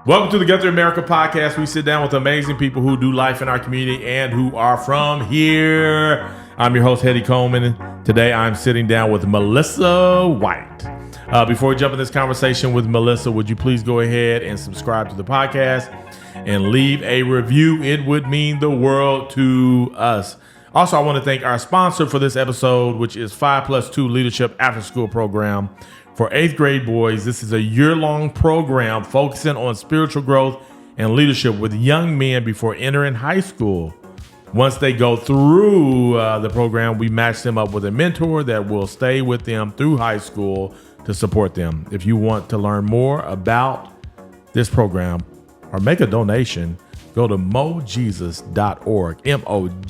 Welcome to the Guthrie America podcast. We sit down with amazing people who do life in our community and who are from here. I'm your host, Heady, Coleman. Today, I'm sitting down with Melissa White. Before we jump in this conversation with Melissa, would you please go ahead and subscribe to the podcast and leave a review? It would mean the world to us. Also, I want to thank our sponsor for this episode, which is 5+2 Leadership After School Program for 8th grade boys. This is a year-long program focusing on spiritual growth and leadership with young men before entering high school. Once they go through the program, we match them up with a mentor that will stay with them through high school to support them. If you want to learn more about this program or make a donation, go to mojesus.org, mojesus.org.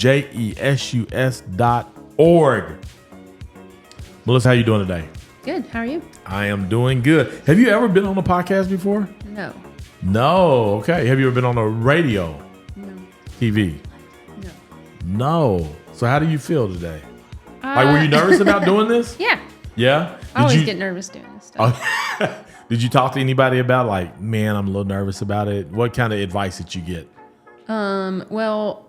Melissa, how you doing today? Good. How are you? I am doing good. Have you ever been on a podcast before? No. No. Okay. Have you ever been on a radio? No. TV? No. No. So how do you feel today? Were you nervous about doing this? Yeah. Yeah? I always get nervous doing this stuff. Did you talk to anybody about man, I'm a little nervous about it? What kind of advice did you get? Well,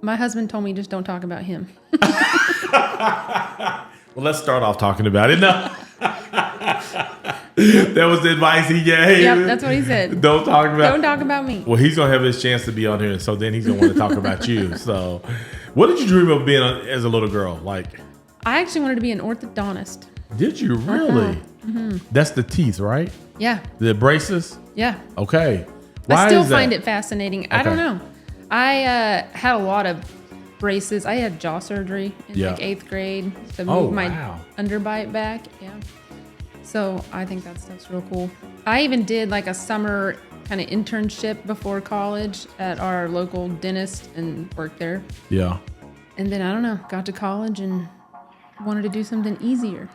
my husband told me just don't talk about him. Well, let's start off talking about it. No. That was the advice he gave. Yep, that's what he said. Don't talk about me. Well, he's going to have his chance to be on here, so then he's going to want to talk about you. So, what did you dream of being as a little girl? I actually wanted to be an orthodontist. Did you really? Mm-hmm. That's the teeth, right? Yeah. The braces? Yeah. Okay. I still find it fascinating. Okay. I don't know. I had a lot of braces. I had jaw surgery in 8th grade to move my underbite back. Yeah. So I think that stuff's real cool. I even did a summer kind of internship before college at our local dentist and worked there. Yeah. And then I don't know, got to college and wanted to do something easier.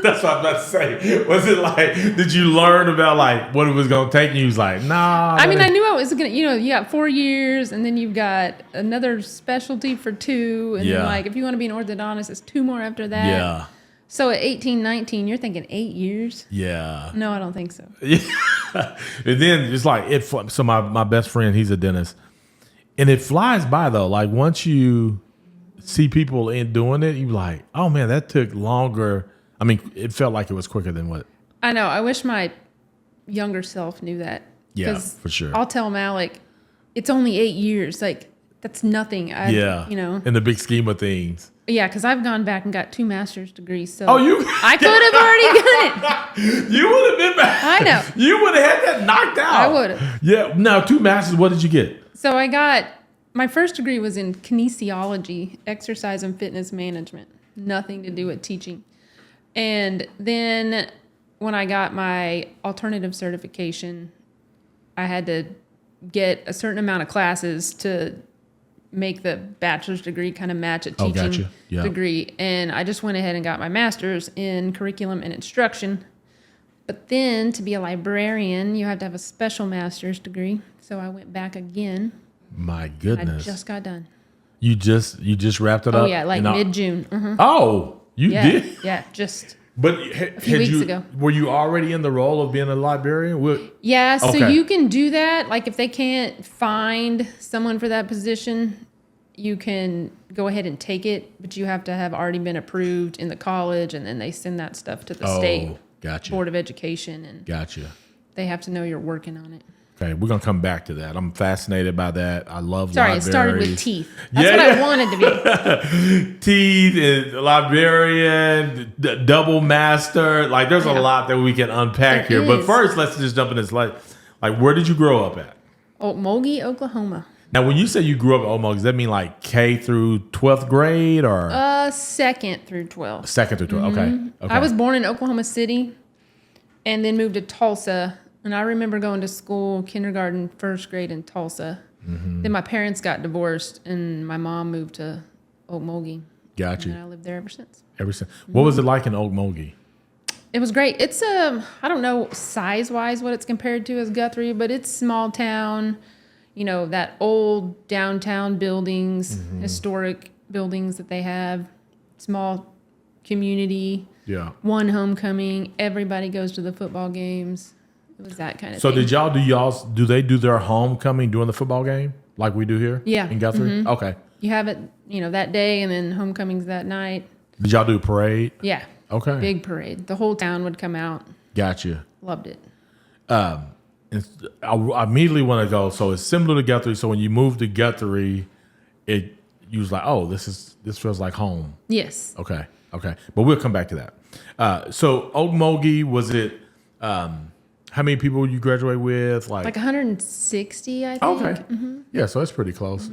That's what I'm about to say. Was it did you learn about what it was going to take? And you was like, nah. I mean, I knew I was going to, you got 4 years and then you've got another specialty for 2. And then if you want to be an orthodontist, it's 2 more after that. Yeah. So at 18, 19, you're thinking 8 years? Yeah. No, I don't think so. Yeah. And then it's so my best friend, he's a dentist. And it flies by though. Once you see people doing it, you're like, oh man, that took longer. I mean, it felt like it was quicker than what. I know. I wish my younger self knew that. Yeah, for sure. I'll tell Malik, it's only 8 years. That's nothing. In the big scheme of things. Yeah, because I've gone back and got 2 master's degrees. So I could have already done it. You would have been back. I know. You would have had that knocked out. I would have. Yeah. Now, 2 masters. What did you get? So my first degree was in kinesiology, exercise and fitness management. Nothing to do with teaching. And then when I got my alternative certification, I had to get a certain amount of classes to make the bachelor's degree kind of match a teaching degree. And I just went ahead and got my master's in curriculum and instruction. But then to be a librarian, you have to have a special master's degree. So I went back again. My goodness. I just got done. You just wrapped it up? Oh, yeah, mid-June. Mm-hmm. Oh, you did? Yeah, just but a few weeks ago. Were you already in the role of being a librarian? Yeah, so you can do that. If they can't find someone for that position, you can go ahead and take it, but you have to have already been approved in the college, and then they send that stuff to the state Board of Education. And they have to know you're working on it. Okay, we're going to come back to that. I'm fascinated by that. I love libraries. It started with teeth. That's what I wanted to be. Teeth, and librarian, double master. There's a lot that we can unpack here. But first, let's just jump in this. Where did you grow up at? Okmulgee, Oklahoma. Now, when you say you grew up at Okmulgee, does that mean K through 12th grade or? 2nd through 12th. 2nd through 12th, okay. I was born in Oklahoma City and then moved to Tulsa. And I remember going to school, kindergarten, 1st grade in Tulsa. Mm-hmm. Then my parents got divorced, and my mom moved to Okmulgee. Gotcha. And I lived there ever since. Mm-hmm. What was it like in Okmulgee? It was great. It's I don't know size-wise what it's compared to as Guthrie, but it's small town. That old downtown buildings, historic buildings that they have, small community. Yeah. One homecoming, everybody goes to the football games. It was that kind of So thing. do they do their homecoming during the football game like we do here? Yeah. In Guthrie? Okay. You have it, that day, and then homecoming's that night. Did y'all do a parade? Yeah. Okay. Big parade. The whole town would come out. Gotcha. Loved it. And I immediately want to go. So it's similar to Guthrie. So when you move to Guthrie, you was like, oh, this feels like home. Yes. Okay. But we'll come back to that. So Okmulgee, was it, how many people you graduate with? Like 160, I think. Okay. Yeah, so it's pretty close.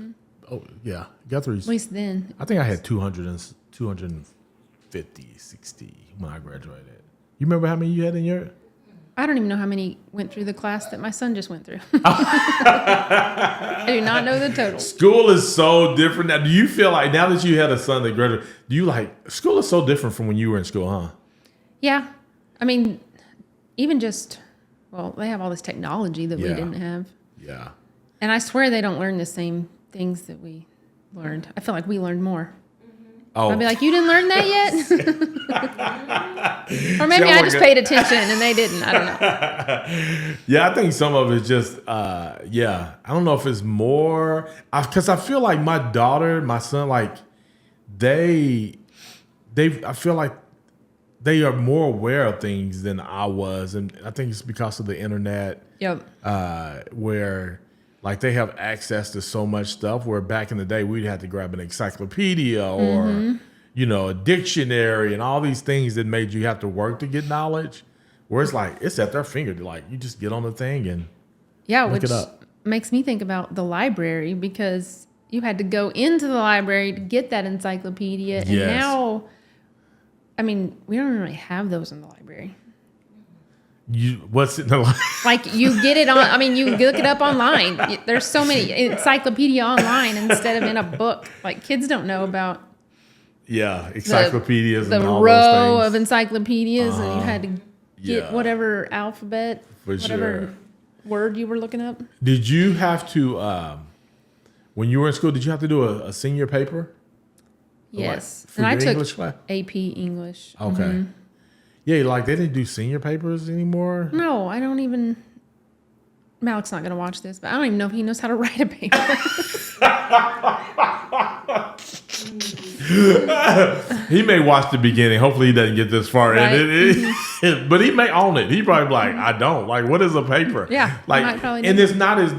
Oh, yeah. Guthrie's. At least then. I think I had 250, 60 when I graduated. You remember how many you had in your? I don't even know how many went through the class that my son just went through. I do not know the total. School is so different now. Do you feel like now that you had a son that graduated, do you like school is so different from when you were in school, huh? Yeah. I mean, even just, they have all this technology that we Yeah. didn't have. Yeah. And I swear they don't learn the same things that we learned. I feel like we learned more. Oh, I'd be like, you didn't learn that yet? Or maybe I just paid attention and they didn't. I don't know. yeah, I think some of it's just, I don't know if it's more, because I feel like my daughter, my son, like I feel like they are more aware of things than I was. And I think it's because of the internet. Yep. Where like they have access to so much stuff where back in the day we'd have to grab an encyclopedia or a dictionary and all these things that made you have to work to get knowledge, where it's like it's at their finger, like you just get on the thing and look which it up. makes me think about the library, because you had to go into the library to get that encyclopedia. And Yes. now, I mean, we don't really have those in the library. What's in the Like you get it on, I mean, you look it up online. There's so many encyclopedia online instead of in a book. Like kids don't know about encyclopedias the and all row those of things. encyclopedias, and you had to get Yeah. whatever alphabet, For whatever sure. word you were looking up. Did you have to when you were in school, did you have to do a senior paper? Yes. For And I your took English class? AP English. Okay. Yeah, like they didn't do senior papers anymore. No, I don't even. Malik's not going to watch this, but I don't even know if he knows how to write a paper. He may watch the beginning. Hopefully, he doesn't get this far Right. in it. But he may own it. He probably be like, I don't. Like, what is a paper? Yeah, he like, might probably and do. it's not as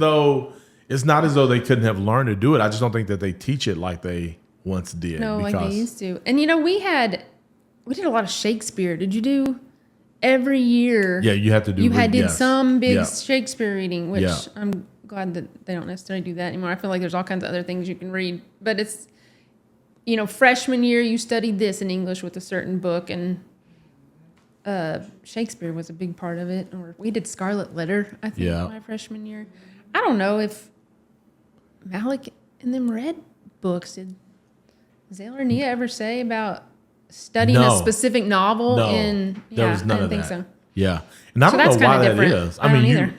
though they couldn't have learned to do it. I just don't think that they teach it like they once did. No, because, like they used to. And we did a lot of Shakespeare. Did you do every year? Yeah, you had to do. did some big Yeah. Shakespeare reading, which Yeah. I'm glad that they don't necessarily do that anymore. I feel like there's all kinds of other things you can read, but it's, freshman year you studied this in English with a certain book, and Shakespeare was a big part of it. Or we did Scarlet Letter, I think, Yeah. my freshman year. I don't know if Malik and them read books. Did Zayla or Nia ever say about studying No. a specific novel? No, And there was none I of didn't that. think so. Yeah, and I So don't that's know why kind of that different. is. I don't you either.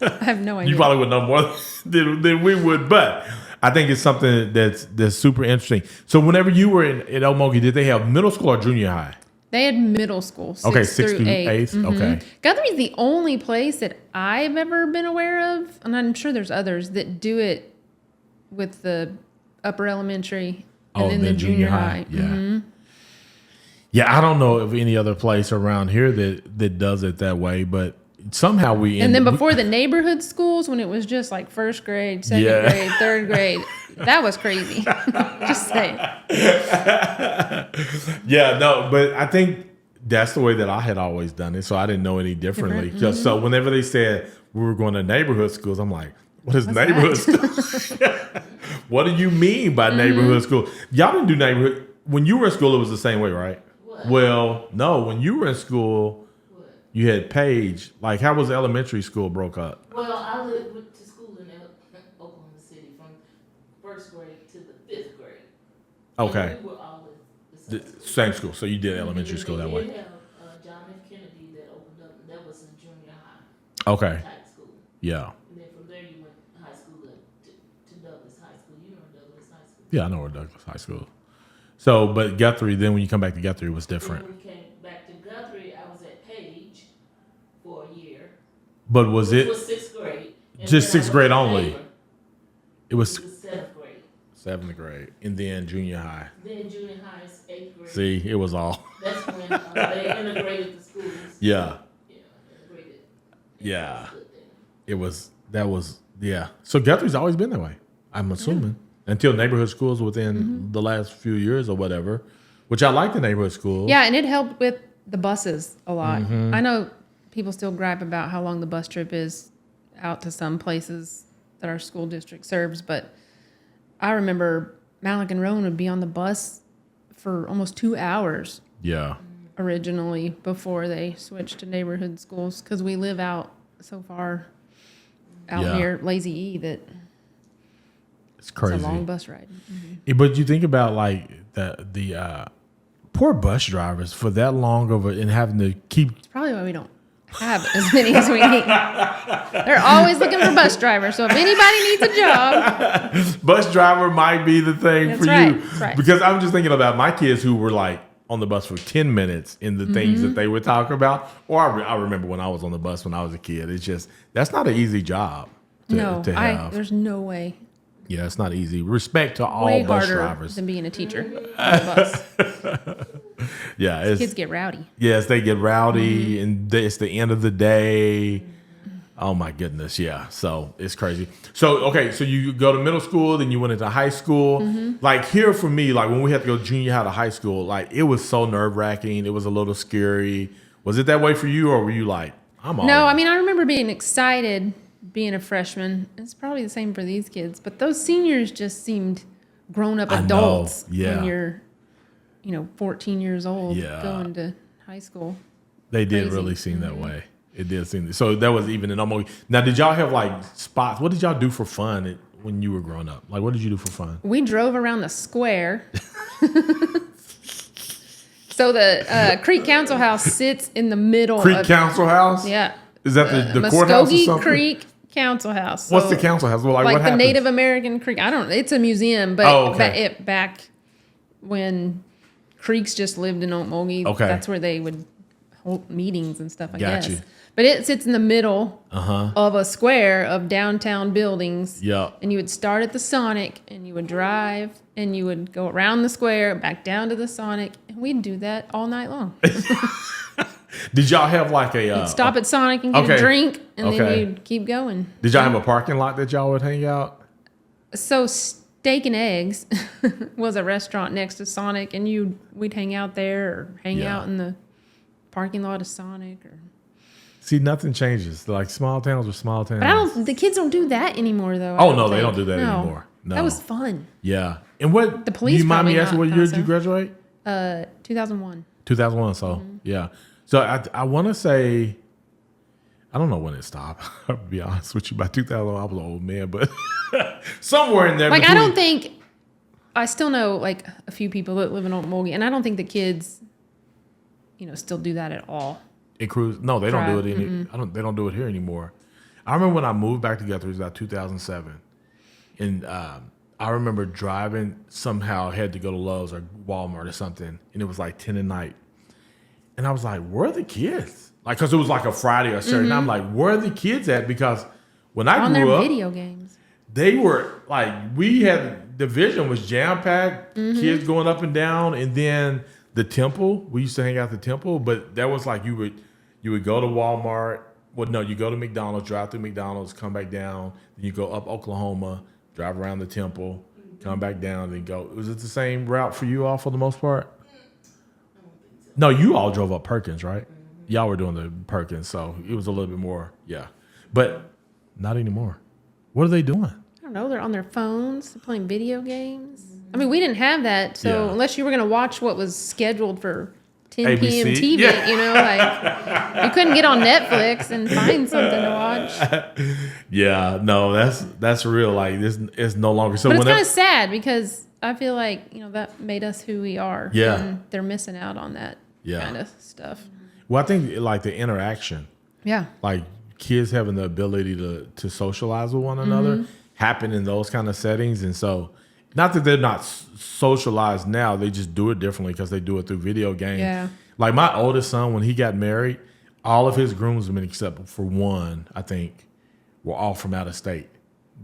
I have no idea. you probably would know more than we would, but I think it's something that's super interesting. So whenever you were in Okmulgee, did they have middle school or junior high? They had middle school, 6th Okay, 6th through through 8th. 8th, okay. Guthrie's the only place that I've ever been aware of, and I'm sure there's others that do it with the upper elementary and then the junior high. Yeah. Yeah, I don't know of any other place around here that does it that way, but somehow we And then before the neighborhood schools, when it was just like first grade, second Yeah. grade, third grade, that was crazy. Just saying. Yeah, no, but I think that's the way that I had always done it, so I didn't know any differently. Just so whenever they said we were going to neighborhood schools, I'm like, what is neighborhood school? What do you mean by neighborhood school? Y'all didn't do neighborhood. When you were in school, it was the same way, right? What? Well, no, when you were in school, What? you had Page. Like, how was elementary school broke up? Well, I went to school in Oklahoma City from first grade to the 5th grade. Okay. And we were all in The the same school. same school. So you did elementary And school they that way. did have John F. Kennedy that opened up, and that was a junior high Okay. type school. Yeah. And then from there you went high school to Douglas High School. You know Douglas High School. Yeah, I know where Douglas High School. So, but Guthrie, then when you come back to Guthrie, it was different. When we came back to Guthrie, I was at Page for a year. But was It it was sixth grade. And just then I sixth grade went to only? Neighbor. It was It was seventh grade. seventh grade, and then junior high. Then junior high is eighth grade. See, it was all. That's when they integrated the schools. Yeah, Yeah, integrated. yeah. That's a good thing. It was. That was. Yeah. So Guthrie's always been that way. I'm assuming until neighborhood schools within the last few years or whatever. Which I like the neighborhood schools. Yeah, and it helped with the buses a lot. Mm-hmm. I know people still gripe about how long the bus trip is out to some places that our school district serves, but I remember Malik and Rowan would be on the bus for almost 2 hours Yeah. originally before they switched to neighborhood schools because we live out so far out Yeah. near Lazy E that It's crazy. it's a long bus ride. Yeah, but you think about like the poor bus drivers for that long of and having to keep. It's probably why we don't have as many as we need. They're always looking for bus drivers. So if anybody needs a job, Bus driver might be the thing That's for right, you. that's right. Because I'm just thinking about my kids who were like on the bus for 10 minutes in the things Mm-hmm. that they would talk about. Or I remember when I was on the bus when I was a kid. It's just, that's not an easy job to have. there's no way. Yeah, it's not easy. Respect to all Way bus harder drivers. than being a teacher on the bus. Yeah, it's, Kids get rowdy. yes, they get rowdy Mm-hmm. and it's the end of the day. Oh my goodness, yeah. So it's crazy. So okay, so you go to middle school, then you went into high school. Mm-hmm. Like here for me, like when we had to go junior high to high school, like it was so nerve wracking. It was a little scary. Was it that way for you, or were you like, I'm all No, in? I mean, I remember being excited being a freshman. It's probably the same for these kids, but those seniors just seemed grown up I know, adults yeah. when you're, 14 years old Yeah. going to high school. They did crazy. really seem that way. It did seem so. That was even an almost. Now, did y'all have like spots? What did y'all do for fun when you were growing up? Like, what did you do for fun? We drove around the square. So the Creek Council House sits in the middle Creek of Council House. Yeah. Is that the courthouse or Muskogee something? Creek Council House. What's So, the council house? Well, like what the happens? Native American Creek. It's a museum, but Oh, okay. back when Creeks just lived in Okmulgee, Okay. that's where they would hold meetings and stuff, I Got guess. you. But it sits in the middle Uh-huh. of a square of downtown buildings. Yeah. And you would start at the Sonic and you would drive and you would go around the square, back down to the Sonic, and we'd do that all night long. Did y'all have like a You'd stop at Sonic and get okay. a drink, and Okay. then you'd keep going. Did y'all have a parking lot that y'all would hang out? So Steak and Eggs was a restaurant next to Sonic, and we'd hang out there or hang Yeah. out in the parking lot of Sonic. See, nothing changes. Like small towns are small towns. But the kids don't do that anymore, though. Oh, no, they don't do that No. anymore. No. That was fun. Yeah. And what? The police Do you mind me probably asking not what year did thought you so. graduate? 2001. 2001. So yeah. So I want to say, I don't know when it stopped. I'll be honest with you. By 2000, I was an old man, but somewhere in there. Like, I between- don't think, I still know, like, a few people that live in Okmulgee, and I don't think the kids, still do that at all. It cruise. No, they don't do Drive. it any. They don't do it here anymore. I remember when I moved back to Guthrie, it was about 2007, and I remember driving. Somehow had to go to Lowe's or Walmart or something, and it was like 10 at night, and I was like, "Where are the kids?" Like, because it was like a Friday or Saturday. And I'm like, "Where are the kids at?" Because when I On their grew up, video games. they were like, we had division was jam packed, kids going up and down, and then the temple. We used to hang out at the temple, but that was like you would go to Walmart. Well, no, you go to McDonald's, drive through McDonald's, come back down. Then you go up Oklahoma, drive around the temple, come back down, then go. Was it the same route for you all for the most part? No, you all drove up Perkins, right? Y'all were doing the Perkins, so it was a little bit more, yeah. But not anymore. What are they doing? I don't know. They're on their phones, they're playing video games. I mean, we didn't have that, so Yeah. unless you were going to watch what was scheduled for 10 ABC? p.m. TV, Yeah. like you couldn't get on Netflix and find something to watch. Yeah, no, that's real. Like this is no longer. So But it's whenever, kind of sad because I feel like that made us who we are. Yeah. And they're missing out on that Yeah. kind of stuff. well, I think like the interaction, Yeah. like kids having the ability to socialize with one another, happen in those kind of settings, and so not that they're not socialized now, they just do it differently because they do it through video games. Yeah. Like my oldest son, when he got married, all of his groomsmen except for one, I think, were all from out of state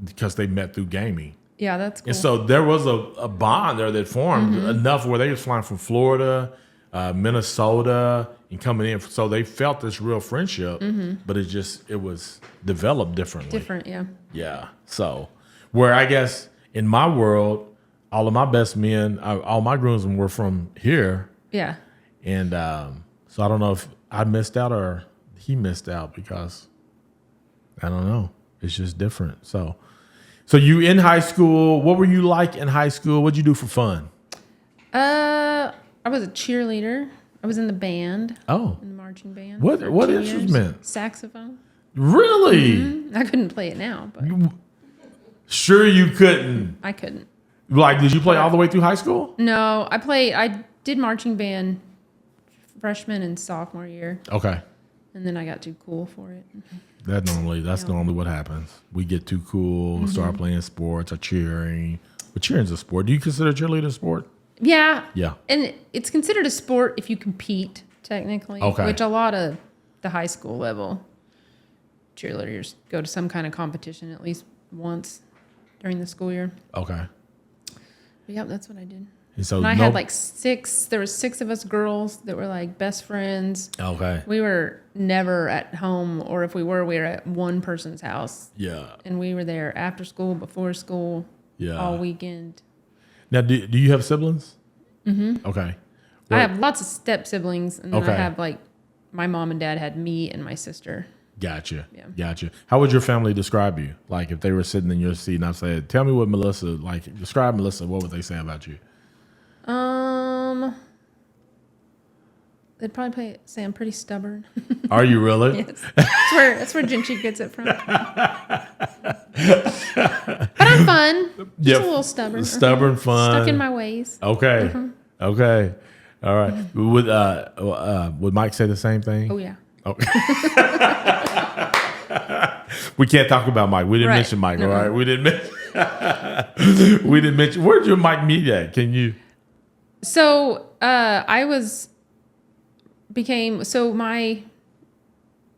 because they met through gaming. Yeah, that's cool. And so there was a bond there that formed enough where they was flying from Florida, Minnesota, and coming in. So they felt this real friendship, but it was developed differently. Different, yeah. Yeah. So where I guess in my world, all of my best men, all my groomsmen were from here. Yeah. And so I don't know if I missed out or he missed out because I don't know. It's just different. So you in high school, what were you like in high school? What'd you do for fun? I was a cheerleader. I was in the band. Oh. In the marching band. What for 2 instrument? years. Saxophone. Really? I couldn't play it now, but Sure you couldn't. I couldn't. Like, did you play all the way through high school? No, I did marching band freshman and sophomore year, Okay. and then I got too cool for it. That's normally what happens. We get too cool, start playing sports or cheering. But cheering's a sport. Do you consider cheerleading a sport? Yeah. Yeah. And it's considered a sport if you compete, technically. Okay. Which a lot of the high school level cheerleaders go to some kind of competition at least once during the school year. Okay. But yeah, that's what I did. And so And I had like there was 6 of us girls that were like best friends. Okay. We were never at home, or if we were at one person's house. Yeah. And we were there after school, before school, Yeah. all weekend. Now, do you have siblings? Mm-hmm. Okay. I have lots of step siblings, and then Okay. I have like my mom and dad had me and my sister. Gotcha. Yeah. Gotcha. How would your family describe you? Like if they were sitting in your seat and I said, tell me what Melissa, like describe Melissa, what would they say about you? They'd probably say I'm pretty stubborn. Are you really? Yes. That's where Jinchi gets it from. But I'm fun. Just a little stubborn. Stubborn, fun. Stuck in my ways. Okay. Okay. All right. Would Mike say the same thing? Oh, yeah. Okay. We can't talk about Mike. We didn't Right. mention Mike, No. all right? We didn't mention. Where'd your Mike meet at? Can you? So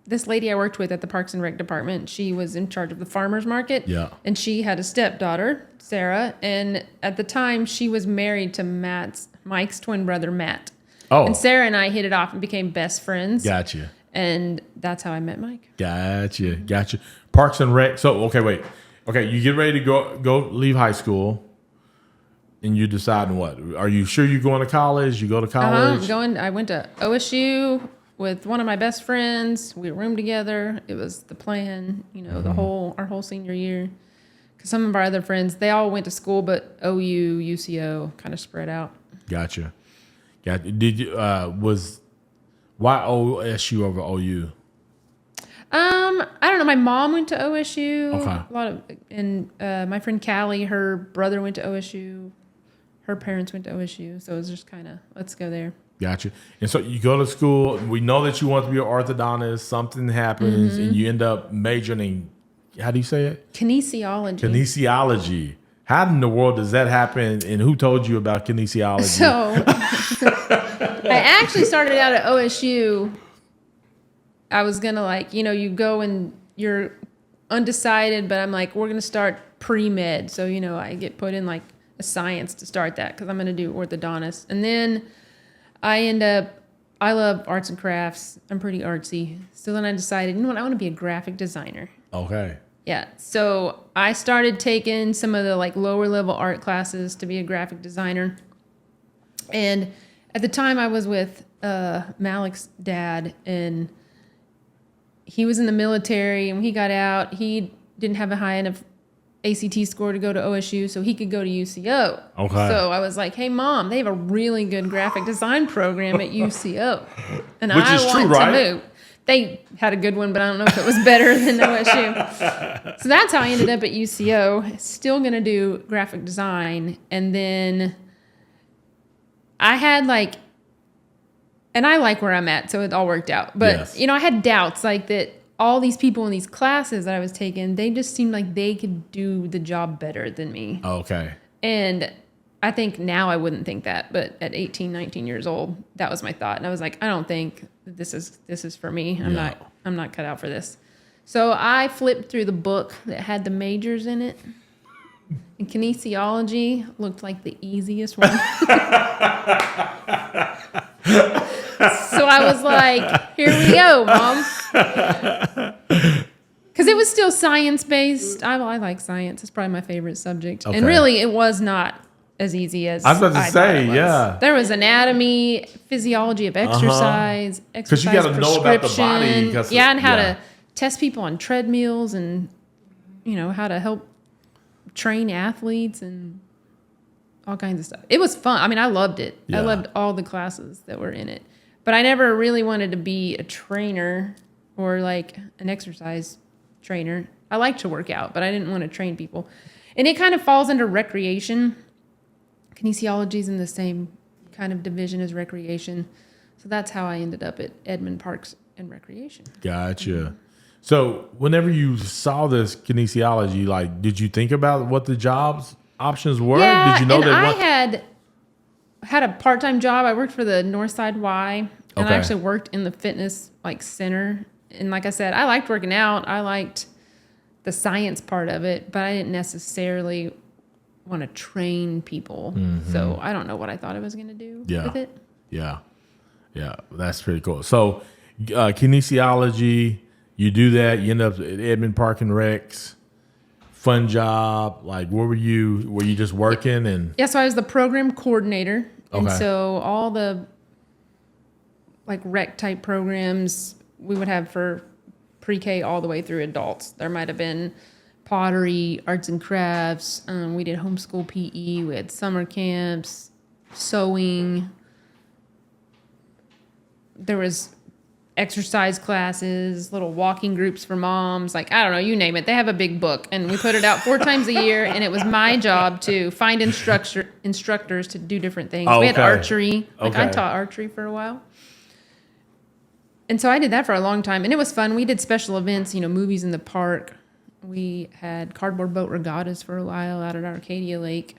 this lady I worked with at the Parks and Rec department, she was in charge of the farmer's market. Yeah. And she had a stepdaughter, Sarah. And at the time, she was married to Mike's twin brother, Matt. Oh. And Sarah and I hit it off and became best friends. Gotcha. And that's how I met Mike. Gotcha. Parks and Rec. So, okay, wait. Okay, you get ready to go leave high school, and you decide what? Are you sure you're going to college? You go to college? I went to OSU with one of my best friends. We roomed together. It was the plan, our whole senior year. Because some of our other friends, they all went to school, but OU, UCO kind of spread out. Gotcha. Did you why OSU over OU? I don't know. My mom went to OSU. Okay. My friend Callie, her brother went to OSU. Her parents went to OSU. So it was just kind of, let's go there. Gotcha. And so you go to school. We know that you want to be an orthodontist. Something happens, and you end up majoring in, how do you say it? Kinesiology. Kinesiology. How in the world does that happen, and who told you about kinesiology? So I actually started out at OSU. I was going to you go and you're undecided, but I'm like, we're going to start pre-med. So, I get put in a science to start that because I'm going to do orthodontist. And then I love arts and crafts. I'm pretty artsy. So then I decided, I want to be a graphic designer. Okay. Yeah. So I started taking some of the lower level art classes to be a graphic designer. And at the time I was with Malik's dad, and he was in the military, and when he got out, he didn't have a high enough ACT score to go to OSU, so he could go to UCO. Okay. So I was like, hey, Mom, they have a really good graphic design program at UCO. And Which I is want true, right? to move. They had a good one, but I don't know if it was better than OSU. So that's how I ended up at UCO, still going to do graphic design. And then I had and I like where I'm at, so it all worked out. But, Yes. I had doubts that all these people in these classes that I was taking, they just seemed like they could do the job better than me. Okay. And I think now I wouldn't think that, but at 18, 19 years old, that was my thought. And I was like, I don't think this is for me. I'm not cut out for this. So I flipped through the book that had the majors in it. And kinesiology looked like the easiest one. So I was like, here we go, Mom. Because it was still science-based. I like science. It's probably my favorite subject. Okay. And really, it was not as easy as I was about to say, thought it was. yeah. There was anatomy, physiology of exercise, exercise you gotta know about the body, prescription. Yeah, and how to test people on treadmills and, how to help train athletes and all kinds of stuff. It was fun. I mean, I loved it. Yeah. I loved all the classes that were in it. But I never really wanted to be a trainer or like an exercise trainer. I like to work out, but I didn't want to train people. And it kind of falls under recreation. Kinesiology is in the same kind of division as recreation. So that's how I ended up at Edmond Parks and Recreation. Gotcha. Mm-hmm. So whenever you saw this kinesiology, like, did you think about what the jobs options were? Yeah, Did you know and that? I had a part-time job. I worked for the Northside Y, and Okay. I actually worked in the fitness center. And like I said, I liked working out. I liked the science part of it, but I didn't necessarily want to train people. Mm-hmm. So I don't know what I thought I was going to do with it. Yeah. That's pretty cool. So kinesiology, you do that. You end up at Edmond Park and Recs. Fun job. Like, where were you? Were you just working and? Yeah, so I was the program coordinator. And Okay. so all the rec type programs we would have for pre-K all the way through adults. There might have been pottery, arts and crafts. We did homeschool PE. We had summer camps, sewing. There was exercise classes, little walking groups for moms. I don't know, you name it. They have a big book, and we put it out 4 times a year, and it was my job to find instructors to do different things. Oh, We had okay. archery. I Okay. taught archery for a while. And so I did that for a long time, and it was fun. We did special events, movies in the park. We had cardboard boat regattas for a while out at Arcadia Lake.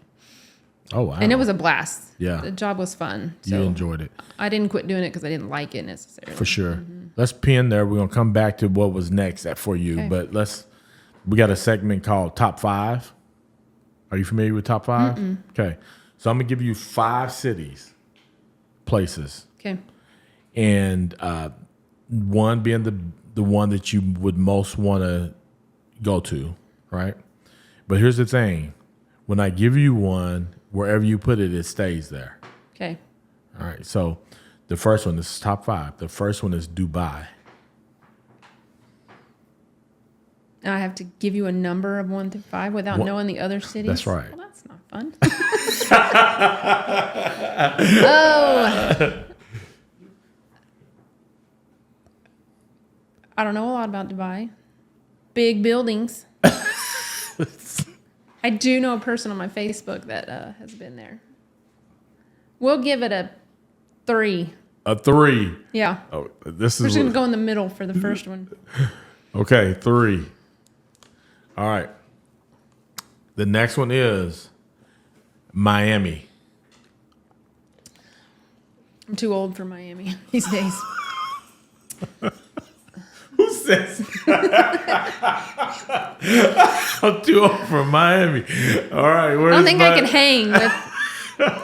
Oh, wow. And it was a blast. Yeah. The job was fun. You So enjoyed it. I didn't quit doing it because I didn't like it necessarily. For sure. Let's pin there. We're going to come back to what was next for you. Okay. But we got a segment called Top 5. Are you familiar with Top 5? Okay. So I'm going to give you 5 cities, places. Okay. And one being the one that you would most want to go to, right? But here's the thing. When I give you one, wherever you put it, it stays there. Okay. All right. So the first one, this is top 5. The first one is Dubai. Now I have to give you a number of 1 to 5 without knowing the other cities? That's right. Well, that's not fun. Oh. I don't know a lot about Dubai. Big buildings. I do know a person on my Facebook that has been there. We'll give it a 3. A 3. Yeah. Oh, this We're is just going to go in the middle for the first one. okay. 3. All right. The next one is Miami. I'm too old for Miami these days. Who says? I'm too old for Miami. All right. I don't think I can hang with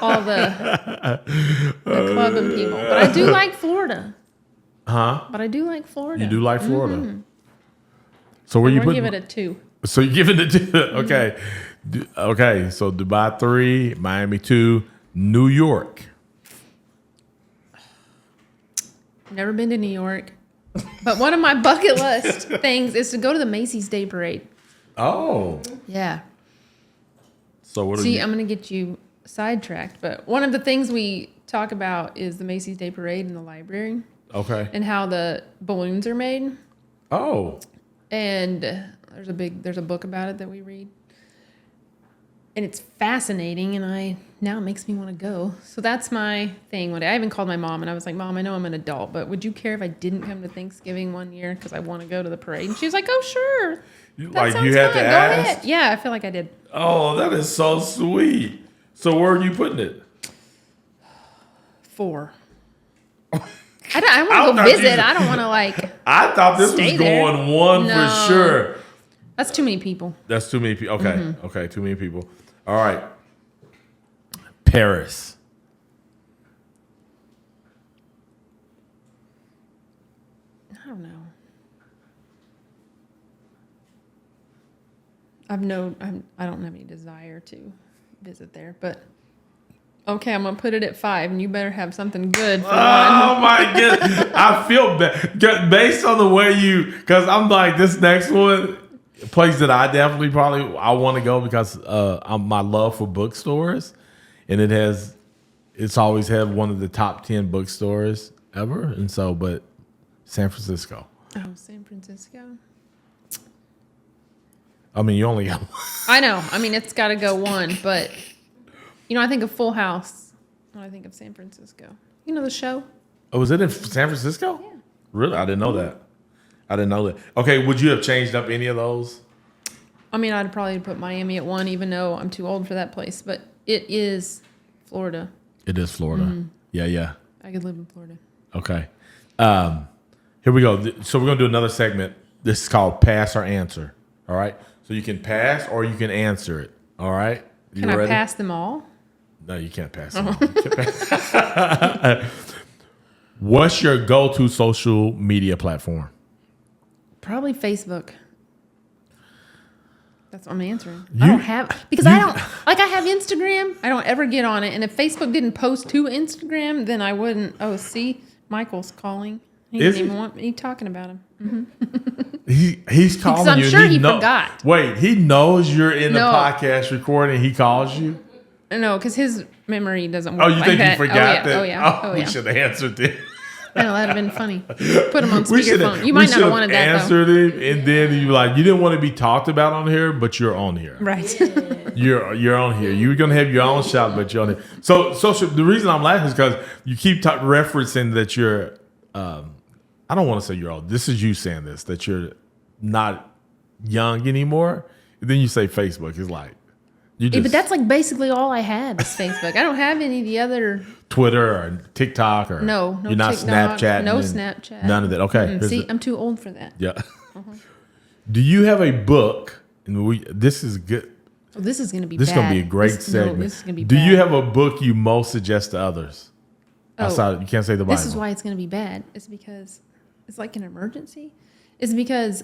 all the clubbing people. But I do like Florida. Huh? But I do like Florida. You do like Florida. So where I'm you going put? to give it a 2. So you give it a 2. Okay. Okay. So Dubai 3, Miami 2, New York. Never been to New York. But one of my bucket list things is to go to the Macy's Day Parade. Oh. Yeah. So what? See, I'm going to get you sidetracked. But one of the things we talk about is the Macy's Day Parade in the library. Okay. And how the balloons are made. Oh. And there's a book about it that we read. and it's fascinating, and now it makes me want to go. So that's my thing. One day, I even called my mom, and I was like, Mom, I know I'm an adult, but would you care if I didn't come to Thanksgiving one year because I want to go to the parade? And she was like, oh, sure. That sounds you had fun. to Go ask? ahead. Yeah, I feel like I did. Oh, that is so sweet. So where are you putting it? 4. I want to go visit. I don't want to I thought this was stay going there. one No. for sure. That's too many people. That's too many people. Okay. Okay. Too many people. All right. Paris. I don't know. I don't have any desire to visit there, but okay, I'm gonna put it at 5, and you better have something good for Oh one. my goodness. I feel bad based on the way because I'm like, this next one, a place that I definitely I want to go because my love for bookstores, and it's always had one of the top 10 bookstores ever, and so, but San Francisco. Oh, San Francisco. I mean, you only got one. I know. I mean, it's got to go one, but I think of Full House when I think of San Francisco. You know the show? Oh, was it in San Francisco? Yeah. Really? I didn't know that. Okay, would you have changed up any of those? I mean, I'd probably put Miami at 1, even though I'm too old for that place, but it is Florida. It is Florida. Yeah. I could live in Florida. Okay. Here we go. So we're going to do another segment. This is called Pass or Answer. All right? So you can pass or you can answer it. All right? Can I pass them all? No, you can't pass them all. You can't pass. What's your go-to social media platform? Probably Facebook. That's what I'm answering. I don't have I have Instagram. I don't ever get on it. And if Facebook didn't post to Instagram, then I wouldn't. Oh, see, Michael's calling. He didn't even want me talking about him. He's calling because I'm you. sure he forgot. Wait, he knows you're in the podcast recording. He calls you. No, because his memory doesn't work. Oh, you like think that. he forgot that? Oh yeah. We should have answered it. I know that'd have been funny. Put him on speakerphone. You might not have wanted that though. Answered him, and then you didn't want to be talked about on here, but you're on here. Right. You're on here. You're gonna have your own shout, but you're on here. So the reason I'm laughing is because you keep referencing that you're. I don't want to say you're old. This is you saying this, that you're not young anymore. And then you say Facebook. It's like you just, but that's like basically all I have is Facebook. I don't have any of the other Twitter or TikTok or no. You're not TikTok, Snapchatting. No Snapchat. None of that. Okay. See, I'm too old for that. Yeah. Do you have a book? And this is good. Oh, this is going to be This is bad. going to be a great segment. This is going to be Do bad. you have a book you most suggest to others? Oh, Outside, you can't say the Bible. This is why it's going to be bad. It's because it's like an emergency. It's because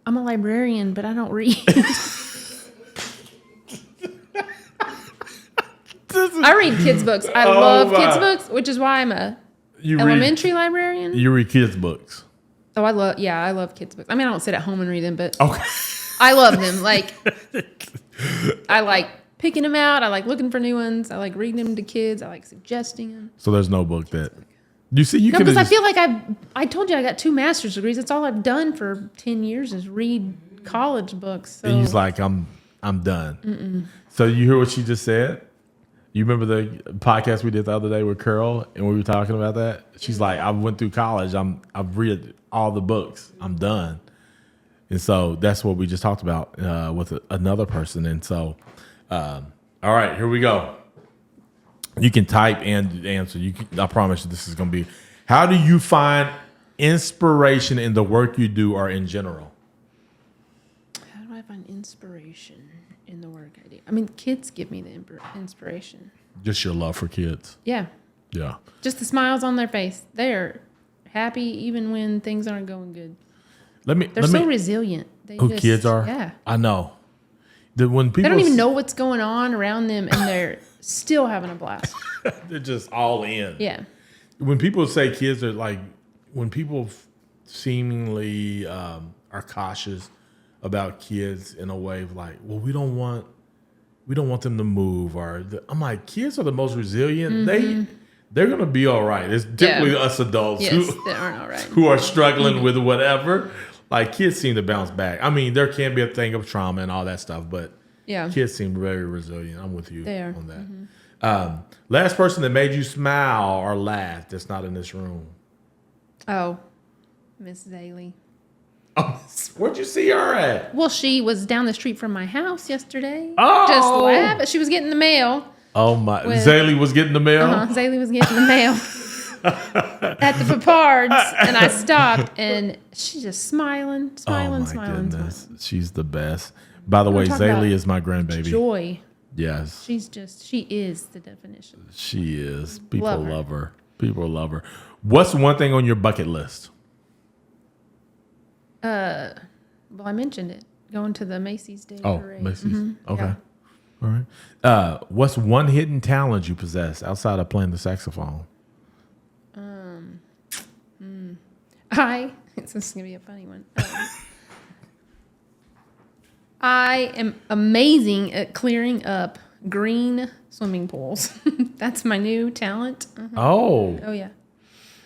I'm a librarian, but I don't read. I read kids' books. I love kids' books, which is why I'm a elementary librarian. You read kids' books. Oh, I love kids' books. I mean, I don't sit at home and read them, but Okay. I love them. Like, I like picking them out. I like looking for new ones. I like reading them to kids. I like suggesting them. So there's no book that you see. You No, could because I feel like I told you I got 2 master's degrees. That's all I've done for 10 years is read college books. So. And he's like, I'm done. Mm-mm. So you hear what she just said? You remember the podcast we did the other day with Carol, and we were talking about that? She's like, I went through college. I've read all the books. I'm done. And so that's what we just talked about with another person. And so, all right, here we go. You can type and answer. I promise you this is going to be. How do you find inspiration in the work you do or in general? How do I find inspiration in the work I do? I mean, kids give me the inspiration. Just your love for kids. Yeah. Yeah. Just the smiles on their face. They're happy even when things aren't going good. They're so resilient. Kids are? Yeah. I know. When people they don't even know what's going on around them, and they're still having a blast. They're just all in. Yeah. When people say kids are like, when people seemingly are cautious about kids in a way of like, well, we don't want them to move, I'm like, kids are the most resilient. Mm-hmm. They're gonna be all right. It's typically us adults they aren't all right. who are struggling with whatever. Like kids seem to bounce back. I mean, there can be a thing of trauma and all that stuff, but Yeah. Kids seem very resilient. I'm with you They are. on that. Mm-hmm. Last person that made you smile or laugh that's not in this room. Oh, Miss Zaley. Oh, where'd you see her at? Well, she was down the street from my house yesterday. Oh. Just laugh. She was getting the mail. Oh my! With- Zaley was getting the mail. Zaley was getting the mail at the Papards, and I stopped, and she's just smiling. She's the best. By the way, talking about Zaley is my grandbaby. Joy. Yes, She is the definition. she is. People Love her. love her. People love her. What's one thing on your bucket list? Well, I mentioned it. Going to the Macy's Day Oh, Parade. Macy's. Mm-hmm. Okay. Yeah. All right. What's one hidden talent you possess outside of playing the saxophone? This is going to be a funny one. I am amazing at clearing up green swimming pools. That's my new talent. Oh, Oh, yeah.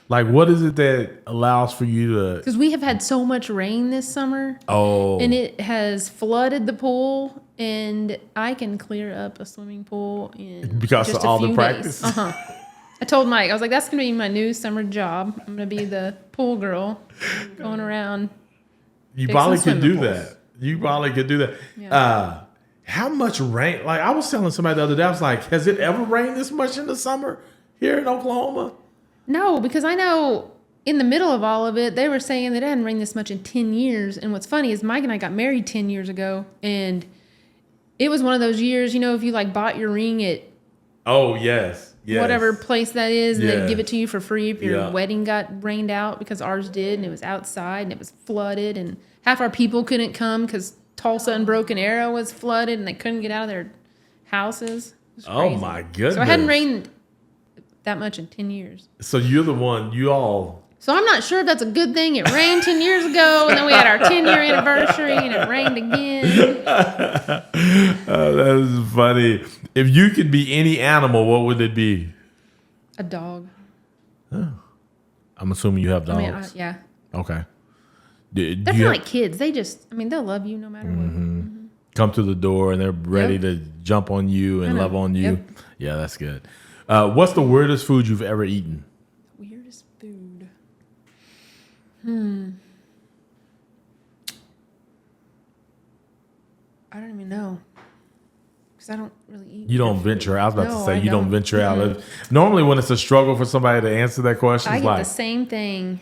like what is it that allows for you to? Because we have had so much rain this summer. Oh, And it has flooded the pool, and I can clear up a swimming pool in Because just of a all the few practice? days. I told Mike, I was like, that's going to be my new summer job. I'm going to be the pool girl going around. you fixing probably could swimming do pools. that. You probably could do that. Yeah. How much rain? Like I was telling somebody the other day, I was like, has it ever rained this much in the summer here in Oklahoma? No, because I know in the middle of all of it, they were saying that it hadn't rained this much in 10 years. And what's funny is Mike and I got married 10 years ago, and it was one of those years, if you like bought your ring at Oh yes. whatever place that is, and Yeah. they'd give it to you for free if your Yeah. wedding got rained out, because ours did, and it was outside and it was flooded, and half our people couldn't come because Tulsa and Broken Arrow was flooded and they couldn't get out of their houses. It was Oh crazy. my goodness. So it hadn't rained that much in 10 years. So you're the one. You all. So I'm not sure if that's a good thing. It rained 10 years ago, and then we had our 10-year anniversary, and it rained again. That is funny. If you could be any animal, what would it be? A dog. I'm assuming you have dogs. I mean, yeah. Okay. They're Do kind you of like kids. They just, they'll love you no matter what. come to the door and they're ready Yep. to jump on you and I know. love on you? Yep. Yeah, that's good. What's the weirdest food you've ever eaten? Weirdest food. I don't even know. Because I don't really eat. You don't weird food. venture. I was about to No, say I you don't don't. venture out. Normally, when it's a struggle for somebody to answer that question, I it's get like the same thing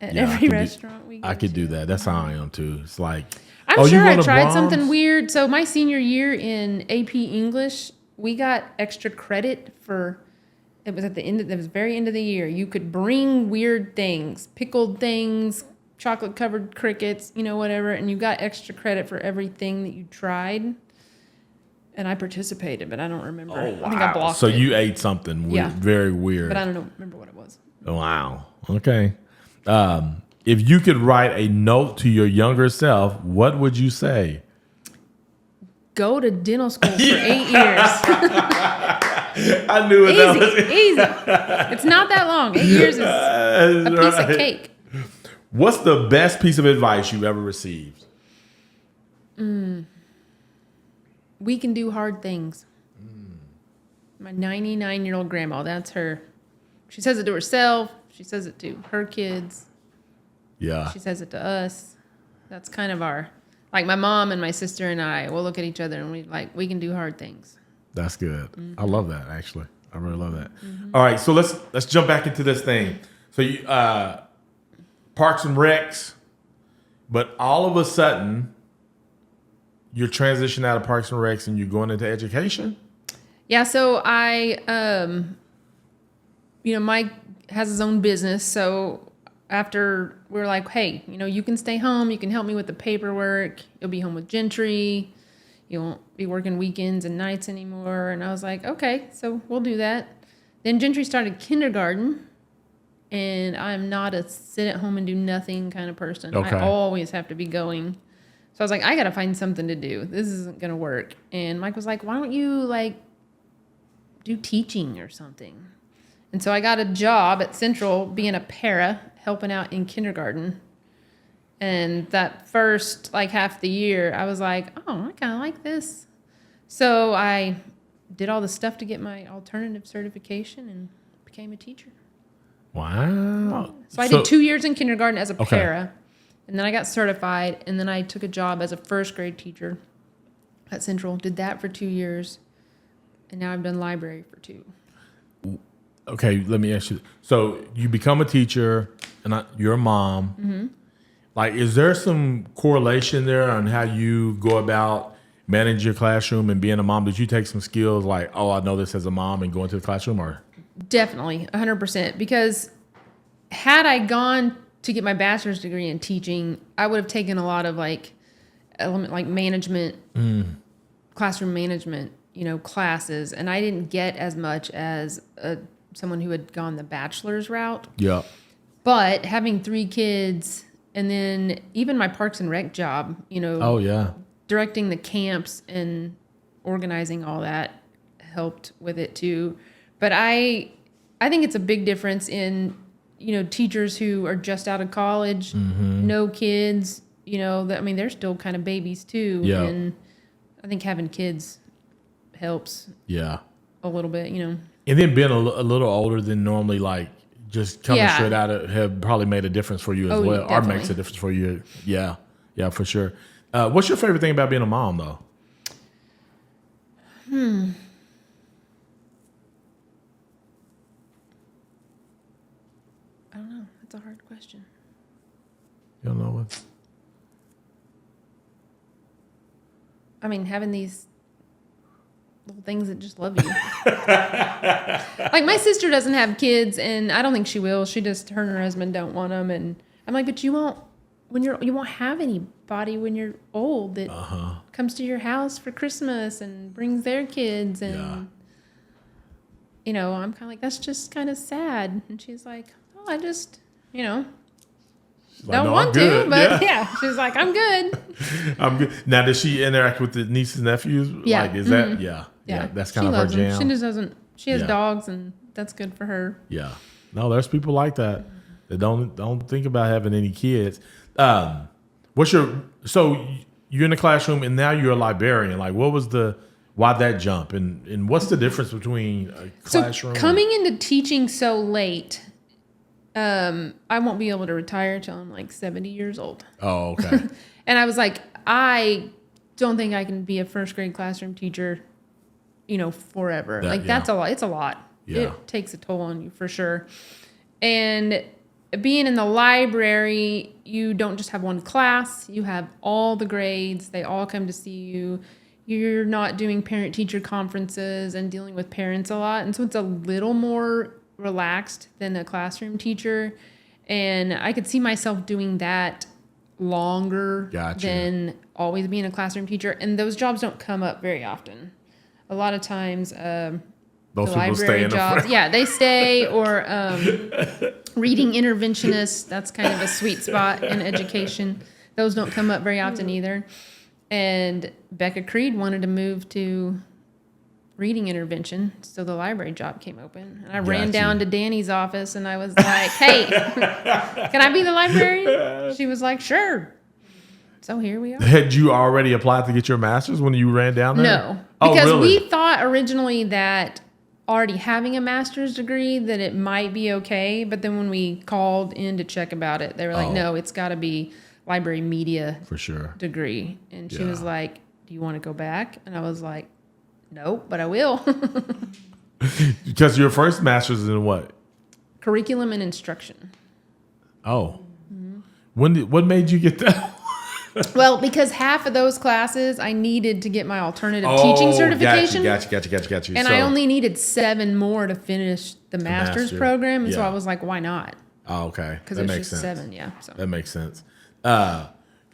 at Yeah, I every could do- restaurant we go I could do to. that. That's how I am too. It's like I'm oh, you sure I want a tried Brahms? something weird. So my senior year in AP English, we got extra credit for. It was at the end. It was very end of the year. You could bring weird things, pickled things, chocolate covered crickets, whatever, and you got extra credit for everything that you tried. And I participated, but I don't remember. Oh, wow. I think I blocked so it. you ate something weird, Yeah. very weird. But I don't remember what it was. Wow. Okay. If you could write a note to your younger self, what would you say? Go to dental school for 8 years. I knew it. Easy. It's not that long. 8 years is a piece of cake. What's the best piece of advice you've ever received? We can do hard things. My 99-year-old grandma, that's her. She says it to herself. She says it to her kids. Yeah. She says it to us. That's kind of our, like my mom and my sister and I, we'll look at each other and we can do hard things. That's good. I love that, actually. I really love that. All right, so let's jump back into this thing. So you Parks and Recs, but all of a sudden you're transitioning out of Parks and Recs and you're going into education? Yeah, so Mike has his own business. So after we're like, hey, you can stay home. You can help me with the paperwork. You'll be home with Gentry. You won't be working weekends and nights anymore. And I was like, okay, so we'll do that. Then Gentry started kindergarten. And I'm not a sit at home and do nothing kind of person. Okay. I always have to be going. So I was like, I got to find something to do. This isn't going to work. And Mike was like, why don't you do teaching or something? And so I got a job at Central being a para, helping out in kindergarten. And that first half the year, I was like, oh, I kind of like this. So I did all the stuff to get my alternative certification and became a teacher. Wow. So I did 2 years in kindergarten as a Okay. para, and then I got certified, and then I took a job as a first grade teacher at Central. Did that for 2 years, and now I've done library for 2. Okay, let me ask you. So you become a teacher, and you're a mom. Mm-hmm. Like, is there some correlation there on how you go about managing your classroom and being a mom? Did you take some skills like, oh, I know this as a mom, and go into the classroom, or? Definitely, 100%. Because had I gone to get my bachelor's degree in teaching, I would have taken a lot of like management, classroom management, classes, and I didn't get as much as someone who had gone the bachelor's route. Yeah. But having 3 kids, and then even my Parks and Rec job, Oh, yeah. directing the camps and organizing all that helped with it too. But I think it's a big difference in, teachers who are just out of college, no kids, they're still kind of babies too. Yeah. And I think having kids helps Yeah. a little bit, And then being a little older than normally, like just coming Yeah. straight out of have probably made a difference for you as Oh, well, or definitely. makes a difference for you. Yeah, yeah, for sure. What's your favorite thing about being a mom, though? I don't know. That's a hard question. You don't know what? I mean, having these little things that just love you. Like my sister doesn't have kids, and I don't think she will. Her and her husband don't want them, and I'm like, but you won't have anybody when you're old that comes to your house for Christmas and brings their kids, and I'm kind of like, that's just kind of sad. And she's like, oh, I just Like, don't no, want I'm to, good. but yeah, she's like, I'm good. I'm good. Now, does she interact with the nieces and nephews? Yeah. Like, is that yeah? That's kind she of her loves them. jam. She just doesn't. She has Yeah. dogs, and that's good for her. Yeah. No, there's people like that don't think about having any kids. So you're in the classroom and now you're a librarian. Like, why that jump? And what's the difference between a classroom? So coming into teaching so late, I won't be able to retire till I'm like 70 years old. Oh, okay. And I was like, I don't think I can be a first grade classroom teacher, forever. That's a lot. It's a lot. Yeah. It takes a toll on you for sure. And being in the library, you don't just have one class, you have all the grades. They all come to see you. You're not doing parent-teacher conferences and dealing with parents a lot. And so it's a little more relaxed than a classroom teacher. And I could see myself doing that longer Gotcha. than always being a classroom teacher. And those jobs don't come up very often. A lot of times, Those the people library stay in the jobs, front. yeah, they stay, or reading interventionists. That's kind of a sweet spot in education. Those don't come up very often either. And Becca Creed wanted to move to reading intervention, so the library job came open. And I ran Gotcha. down to Danny's office, and I was like, hey, can I be the librarian? She was like, sure. So here we are. Had you already applied to get your master's when you ran down there? No, Oh, because really? we thought originally that already having a master's degree that it might be okay, but then when we called in to check about it, they were like, no, it's got to be library media For sure. degree. And she Yeah. was like, do you want to go back? And I was like, nope, but I will. Because your first master's is in what? Curriculum and instruction. Oh. Mm-hmm. What made you get that? Well, because half of those classes I needed to get my alternative teaching certification. Gotcha. And I only needed 7 more to finish the master's master. program. And so Yeah. I was like, why not? Oh, okay. Because That it's makes just sense. 7, yeah. So That makes sense.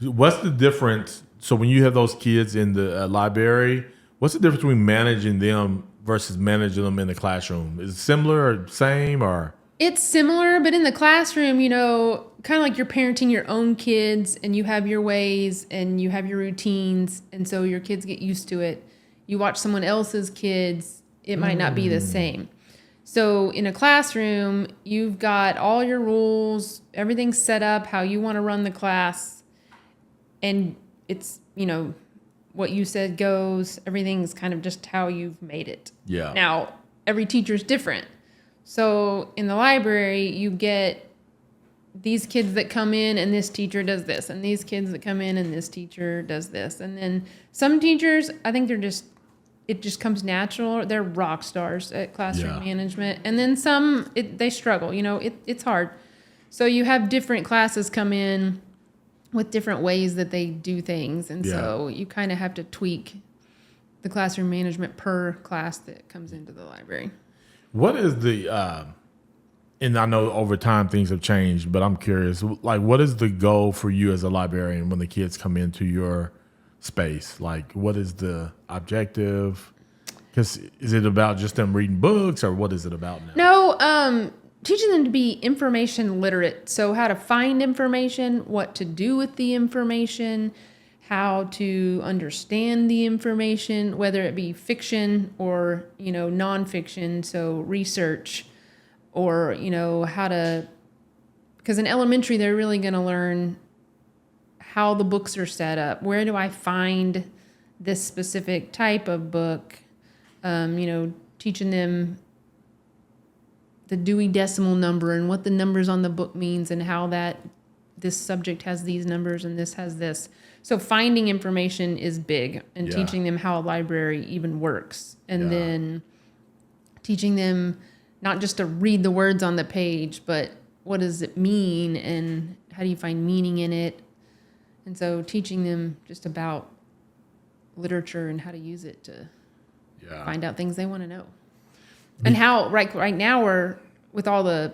What's the difference? So when you have those kids in the library, what's the difference between managing them versus managing them in the classroom? Is it similar or same or? it's similar, but in the classroom, kind of like you're parenting your own kids, and you have your ways and you have your routines. And so your kids get used to it. You watch someone else's kids, it might not be the same. So in a classroom, you've got all your rules, everything's set up, how you want to run the class. And it's, what you said goes. Everything's kind of just how you've made it. Yeah. Now, every teacher's different. So in the library, you get these kids that come in and this teacher does this, and these kids that come in and this teacher does this. And then some teachers, I think it just comes natural. They're rock stars at classroom management. And then some, they struggle, it's hard. So you have different classes come in with different ways that they do things. And so you kind of have to tweak the classroom management per class that comes into the library. What is the, and I know over time things have changed, but I'm curious, like, what is the goal for you as a librarian when the kids come into your space? Like, what is the objective? Because is it about just them reading books, or what is it about now? No, teaching them to be information literate. So how to find information, what to do with the information, how to understand the information, whether it be fiction or, nonfiction, so research, or, how to, because in elementary, they're really going to learn how the books are set up. Where do I find this specific type of book? Teaching them the Dewey Decimal Number and what the numbers on the book means and how this subject has these numbers and this has this. So finding information is big, and teaching them how a library even works. And then teaching them not just to read the words on the page, but what does it mean and how do you find meaning in it? And so teaching them just about literature and how to use it to find out things they want to know. And how right now we're, with all the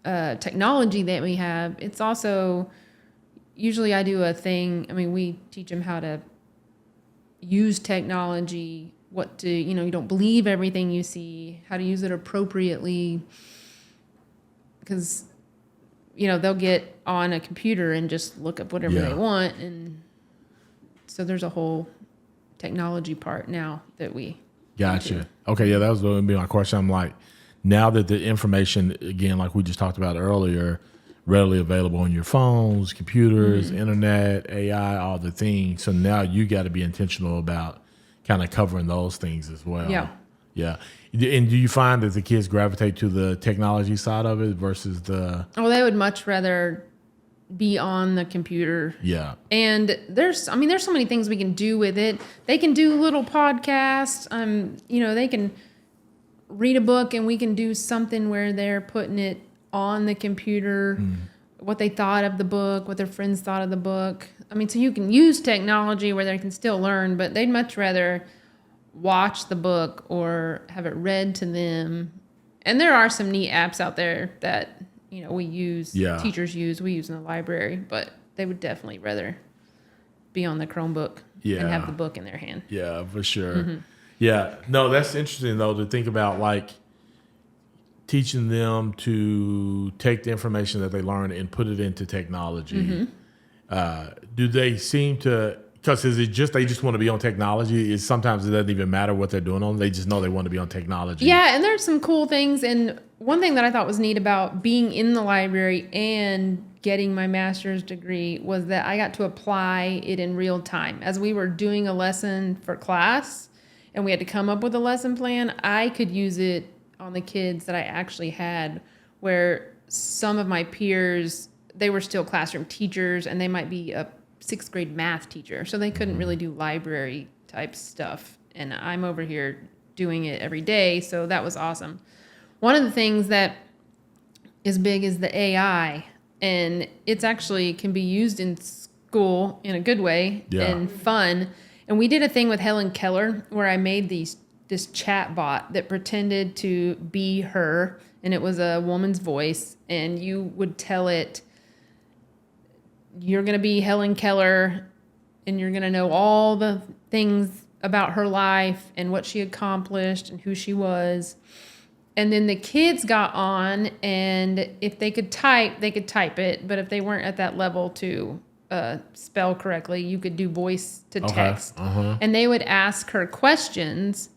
technology that we have, it's also, usually I do a thing, we teach them how to use technology, what to, you don't believe everything you see, how to use it appropriately, because, they'll get on a computer and just look up whatever they want. And so there's a whole technology part now that we Gotcha. Okay, that was going to be my question. I'm like, now that the information, again, like we just talked about earlier, readily available on your phones, computers, internet, AI, all the things. So now you got to be intentional about kind of covering those things as well. Yeah. Yeah. And do you find that the kids gravitate to the technology side of it versus the... Oh, they would much rather be on the computer. Yeah. And there's so many things we can do with it. They can do little podcasts. They can read a book and we can do something where they're putting it on the computer, what they thought of the book, what their friends thought of the book. So you can use technology where they can still learn, but they'd much rather watch the book or have it read to them. And there are some neat apps out there that, we use, teachers use, we use in the library, but they would definitely rather be on the Chromebook and have the book in their hand. Yeah, for sure. Yeah. No, that's interesting, though, to think about, like, teaching them to take the information that they learn and put it into technology. Do they seem to, because is it just they just want to be on technology? Sometimes it doesn't even matter what they're doing on. They just know they want to be on technology. Yeah, and there's some cool things. And one thing that I thought was neat about being in the library and getting my master's degree was that I got to apply it in real time. As we were doing a lesson for class and we had to come up with a lesson plan, I could use it on the kids that I actually had, where some of my peers, they were still classroom teachers and they might be a 6th grade math teacher. So they couldn't really do library type stuff. And I'm over here doing it every day. So that was awesome. One of the things that is big is the AI, and it's actually can be used in school in a good way and fun. And we did a thing with Helen Keller where I made this chat bot that pretended to be her, and it was a woman's voice, and you would tell it, you're going to be Helen Keller, and you're going to know all the things about her life and what she accomplished and who she was. And then the kids got on, and if they could type, they could type it. But if they weren't at that level to spell correctly, you could do voice to text. And they would ask her questions,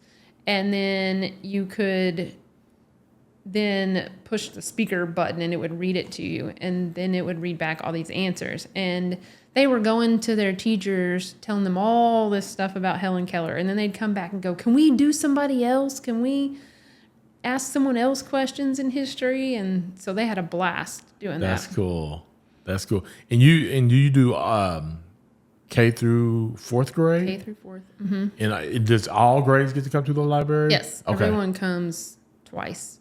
and then you could then push the speaker button and it would read it to you. And then it would read back all these answers. And they were going to their teachers, telling them all this stuff about Helen Keller. And then they'd come back and go, can we do somebody else? Can we ask someone else questions in history? And so they had a blast doing that. That's cool. That's cool. And you do K through fourth grade? K through fourth. Mm-hmm. And does all grades get to come to the library? Yes. Okay. Everyone comes twice.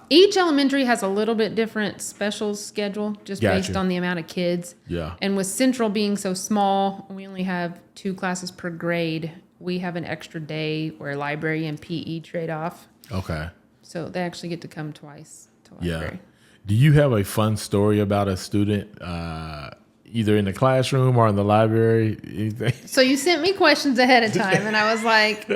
Each elementary has a little bit different special schedule just based on the amount of kids. Yeah. And with Central being so small, we only have 2 classes per grade. We have an extra day where library and PE trade off. Okay. So they actually get to come twice to library. Yeah. Do you have a fun story about a student, either in the classroom or in the library? Anything? So you sent me questions ahead of time, and I was like,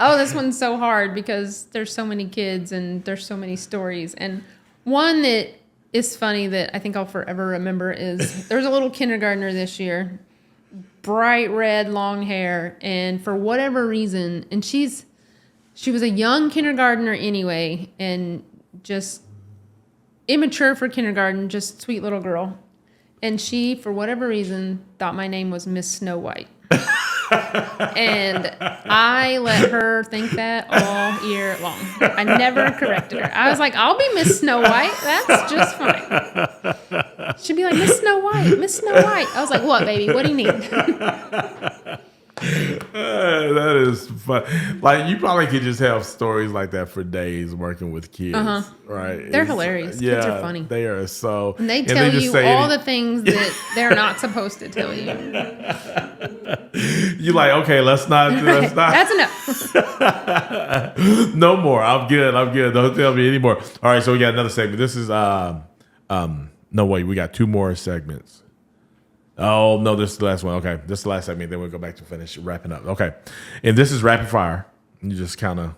oh, this one's so hard because there's so many kids and there's so many stories. And one that is funny that I think I'll forever remember is there was a little kindergartner this year, bright red, long hair, and for whatever reason, and she was a young kindergartner anyway, and just immature for kindergarten, just sweet little girl. And she, for whatever reason, thought my name was Miss Snow White. And I let her think that all year long. I never corrected her. I was like, I'll be Miss Snow White. That's just fine. She'd be like, Miss Snow White, Miss Snow White. I was like, what, baby? What do you need? That is fun. Like, you probably could just have stories like that for days working with kids, right? They're hilarious. Yeah, kids are funny. They are so. And they tell you all the things that they're not supposed to tell you. You're like, okay, let's not. That's enough. No more. I'm good. Don't tell me anymore. All right, so we got another segment. This is no, wait, we got 2 more segments. Oh, no, this is the last one. Okay, this is the last segment. Then we'll go back to finish wrapping up. Okay, and this is rapid fire. You just kind of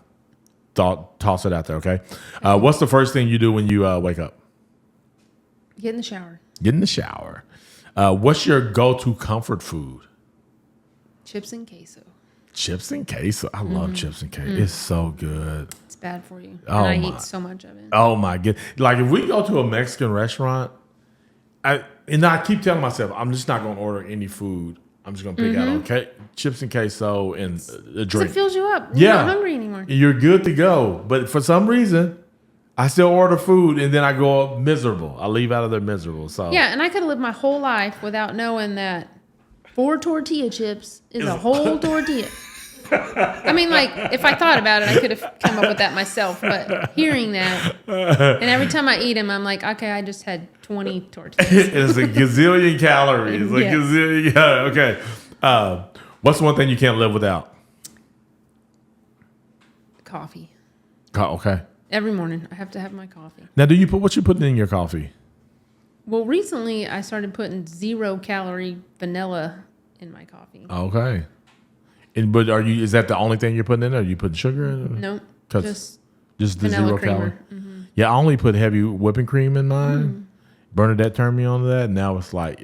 toss it out there, okay? What's the first thing you do when you wake up? Get in the shower. Get in the shower. What's your go-to comfort food? Chips and queso. Chips and queso. I love chips and queso. It's so good. It's bad for you. Oh, and I eat so much of it. Oh, my God. Like, if we go to a Mexican restaurant, I keep telling myself, I'm just not going to order any food. I'm just going to pick out chips and queso and a drink. It fills you up. You're not hungry anymore. You're good to go. But for some reason, I still order food and then I go up miserable. I leave out of there miserable. So yeah, and I could have lived my whole life without knowing that 4 tortilla chips is a whole tortilla. I mean, like, if I thought about it, I could have come up with that myself. But hearing that, and every time I eat them, I'm like, okay, I just had 20 tortillas. It's a gazillion calories. Like Yes. gazillion. Yeah, okay. What's one thing you can't live without? Coffee. Okay. Every morning, I have to have my coffee. Now, what you putting in your coffee? Well, recently, I started putting 0-calorie vanilla in my coffee. Okay. But is that the only thing you're putting in there? Are you putting sugar in it? Nope. Just the vanilla 0 creamer. calorie? Mm-hmm. Yeah, I only put heavy whipping cream in mine. Bernadette turned me on to that. And now it's like,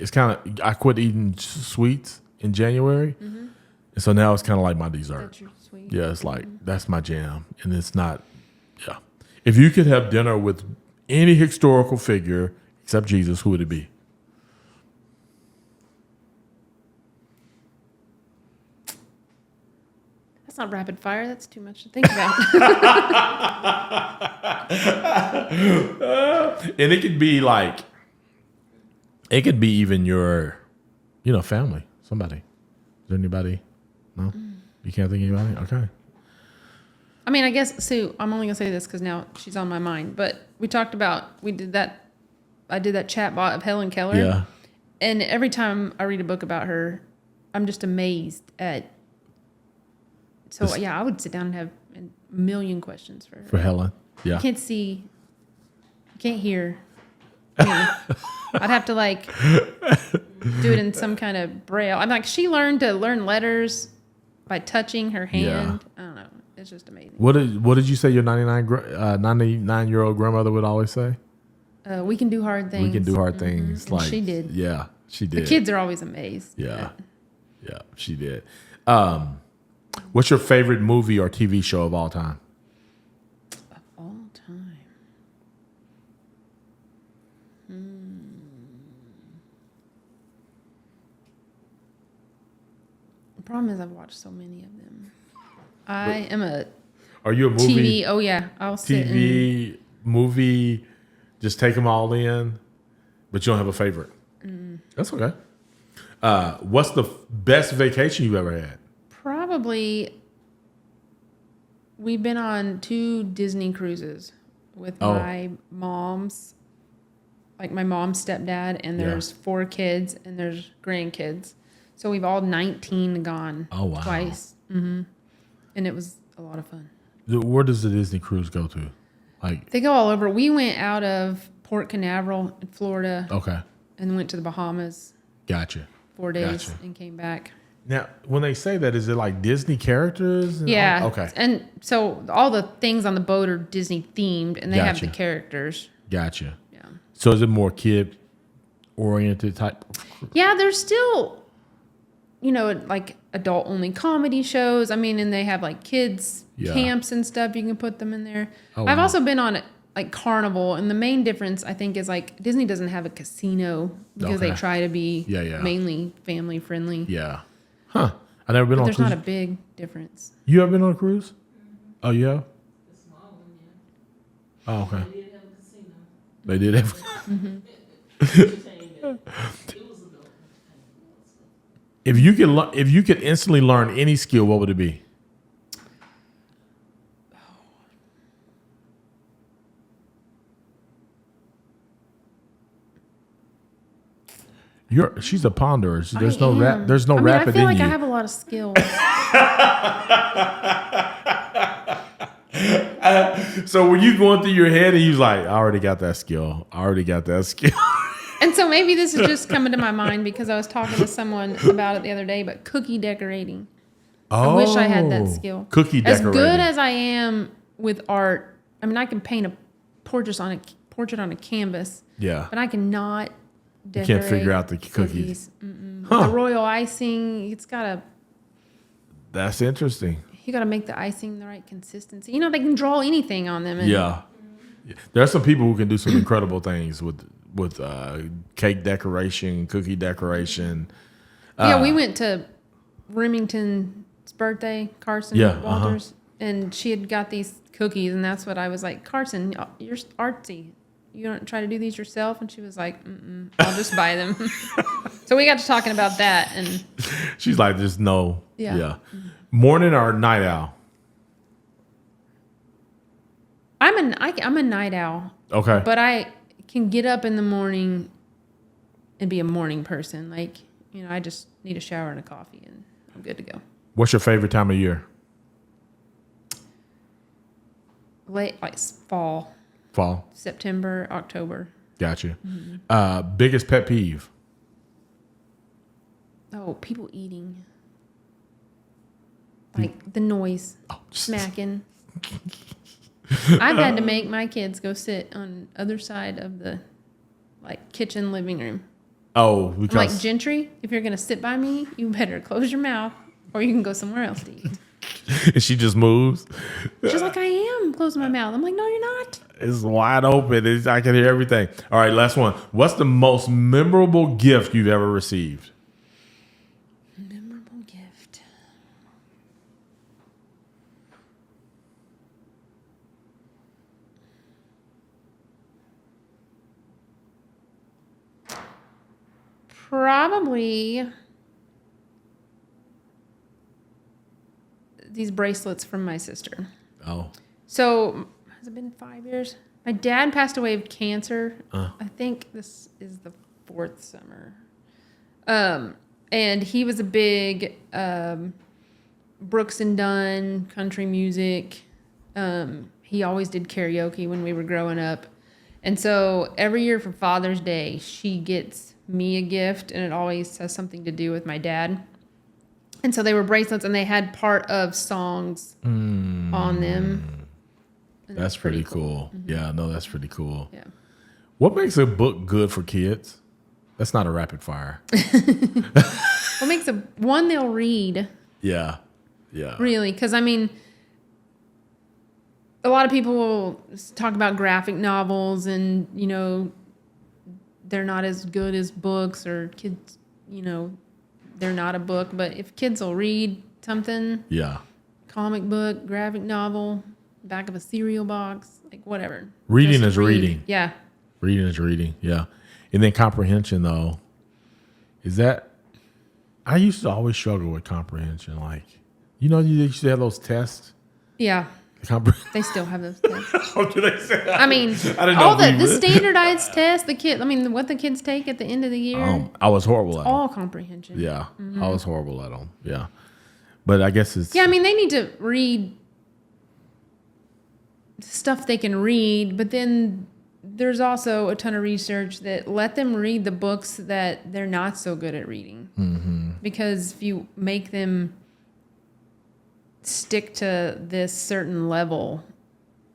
I quit eating sweets in January. And so now it's kind of like my dessert. That's your sweet. Yeah, it's like, that's my jam. And it's not, yeah. If you could have dinner with any historical figure except Jesus, who would it be? That's not rapid fire. That's too much to think about. And it could be like, it could be even your, family, somebody. Is there anybody? No? You can't think of anybody? Okay. I mean, I guess, Sue, I'm only going to say this because now she's on my mind, but I did that chat bot of Helen Keller. Yeah. And every time I read a book about her, I'm just amazed at, I would sit down and have a million questions for her. For Helen? Yeah. You can't see, you can't hear me. I'd have to do it in some kind of braille. I'm like, she learned to learn letters by touching her hand. I don't know. It's just amazing. What did you say your 99-year-old grandmother would always say? We can do hard things. We can do hard things. And she did. Yeah, she did. The kids are always amazed. Yeah, she did. What's your favorite movie or TV show of all time? Of all time. The problem is I've watched so many of them. I am a Are you a movie? TV. Oh yeah, I'll sit and TV, movie, just take them all in, but you don't have a favorite. That's okay. What's the best vacation you've ever had? probably. We've been on 2 Disney cruises with my mom's, like my mom's stepdad, and there's 4 kids and there's grandkids. So we've all 19 gone twice. Mm-hmm. And it was a lot of fun. Where does the Disney cruise go to? Like They go all over. We went out of Port Canaveral in Florida okay, and went to the Bahamas gotcha. 4 days Gotcha. and came back. Now, when they say that, is it like Disney characters? And Yeah. all? Okay. And so all the things on the boat are Disney themed, and they have the Gotcha. characters. Gotcha. Yeah. So is it more kid oriented type? Yeah, there's still, like adult only comedy shows. I mean, and they have like kids camps and stuff. You can put them in there. Oh, I've wow. also been on like Carnival, and the main difference I think is like Disney doesn't have a casino because they Okay. try to be Yeah. mainly family friendly. Yeah. Huh. I never been But on a there's cruise. not a big difference. You ever been on a cruise? Oh, yeah? The small one, yeah. Oh, okay. They did have a casino. They did have. Entertainment. It was adult entertainment. If you could instantly learn any skill, what would it be? She's a ponderer. There's no rap. There's no rapid I feel in like you. I have a lot of skills. So were you going through your head and you was like, I already got that skill. I already got that skill. And so maybe this is just coming to my mind because I was talking to someone about it the other day, but cookie decorating. I wish I had that skill. Cookie decorating. As good as I am with art, I mean, I can paint a portrait on a canvas, Yeah. but I cannot decorate. Can't figure out the cookies. The royal icing, That's interesting. you gotta make the icing the right consistency. They can draw anything on them. And Yeah. There are some people who can do some incredible things with cake decoration, cookie decoration. Yeah, we went to Remington's birthday, Carson Walters, and she had got these cookies, and that's what I was like, Carson, you're artsy. You don't try to do these yourself? And she was like, I'll just buy them. So we got to talking about that, and She's like, there's no. Yeah. Yeah. Morning or night owl? I'm a night owl, Okay. but I can get up in the morning and be a morning person. Like, I just need a shower and a coffee, and I'm good to go. What's your favorite time of year? Late, like fall, Fall. September, October. Gotcha. Biggest pet peeve? Oh, people eating. Like the noise, smacking. I've had to make my kids go sit on the other side of the kitchen living room. Oh, I'm because like, Gentry, if you're going to sit by me, you better close your mouth or you can go somewhere else to eat. she just moves. She's like, I am closing my mouth. I'm like, no, you're not. It's wide open. I can hear everything. All right, last one. What's the most memorable gift you've ever received? Memorable gift. Probably these bracelets from my sister. Oh. So, has it been 5 years? My dad passed away of cancer. I think this is the 4th summer. And he was a big Brooks and Dunn country music. He always did karaoke when we were growing up. And so every year for Father's Day, she gets me a gift, and it always has something to do with my dad. And so they were bracelets, and they had part of songs on them. And That's pretty cool. Mm-hmm. Yeah, no, that's pretty cool. Yeah. What makes a book good for kids? That's not a rapid fire. What makes one they'll read, Yeah. Yeah. really? Because, I mean, a lot of people will talk about graphic novels and, they're not as good as books, or kids, they're not a book, but if kids will read something, Yeah. comic book, graphic novel, back of a cereal box, like whatever. Reading Just is reading. Yeah. Reading is reading. Yeah. And then comprehension, though, is that I used to always struggle with comprehension. Like, you used to have those tests. Yeah. They still have those tests. What do they say? I mean, I didn't all know the standardized tests, what the kids take at the end of the year, I was horrible at them. all comprehension. Yeah. I was horrible at them. Yeah. But I guess it's. Yeah, I mean, they need to read stuff they can read, but then there's also a ton of research that let them read the books that they're not so good at reading. Mm-hmm. Because if you make them stick to this certain level,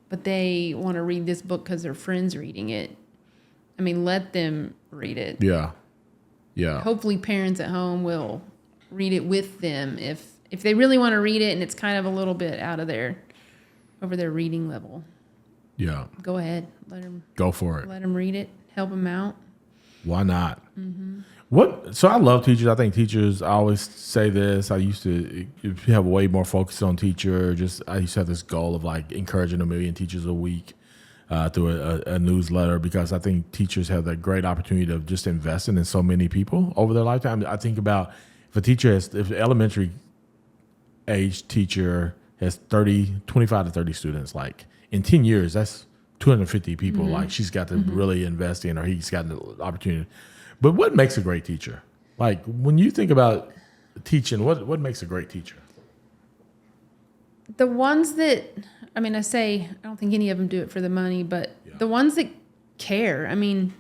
but they want to read this book because their friend's reading it, I mean, let them read it. Yeah. Yeah. Hopefully parents at home will read it with them if they really want to read it and it's kind of a little bit over their reading level. Yeah. Go ahead. Go for it. Let them read it. Help them out. Why not? Mm-hmm. So I love teachers. I think teachers, I always say this. I used to have way more focus on teacher. I used to have this goal of like encouraging 1 million teachers a week through a newsletter, because I think teachers have that great opportunity of just investing in so many people over their lifetime. I think about if an elementary age teacher has 25 to 30 students, like in 10 years, that's 250 people. Mm-hmm. Like she's got to really invest in, or he's got the opportunity. But what makes a great teacher? Like when you think about teaching, what makes a great teacher? The ones that, I don't think any of them do it for the money, but the ones that care. I mean,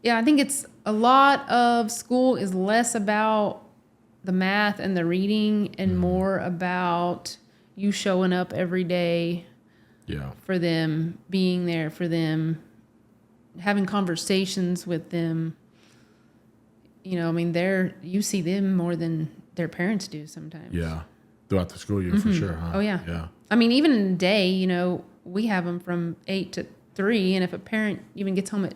yeah, I think it's a lot of school is less about the math and the reading and more about you showing up every day for them, being there for them, having conversations with them. You see them more than their parents do sometimes. Yeah. Throughout the school year, for sure. Huh? Oh, yeah. Yeah. I mean, even in a day, we have them from 8 to 3. And if a parent even gets home at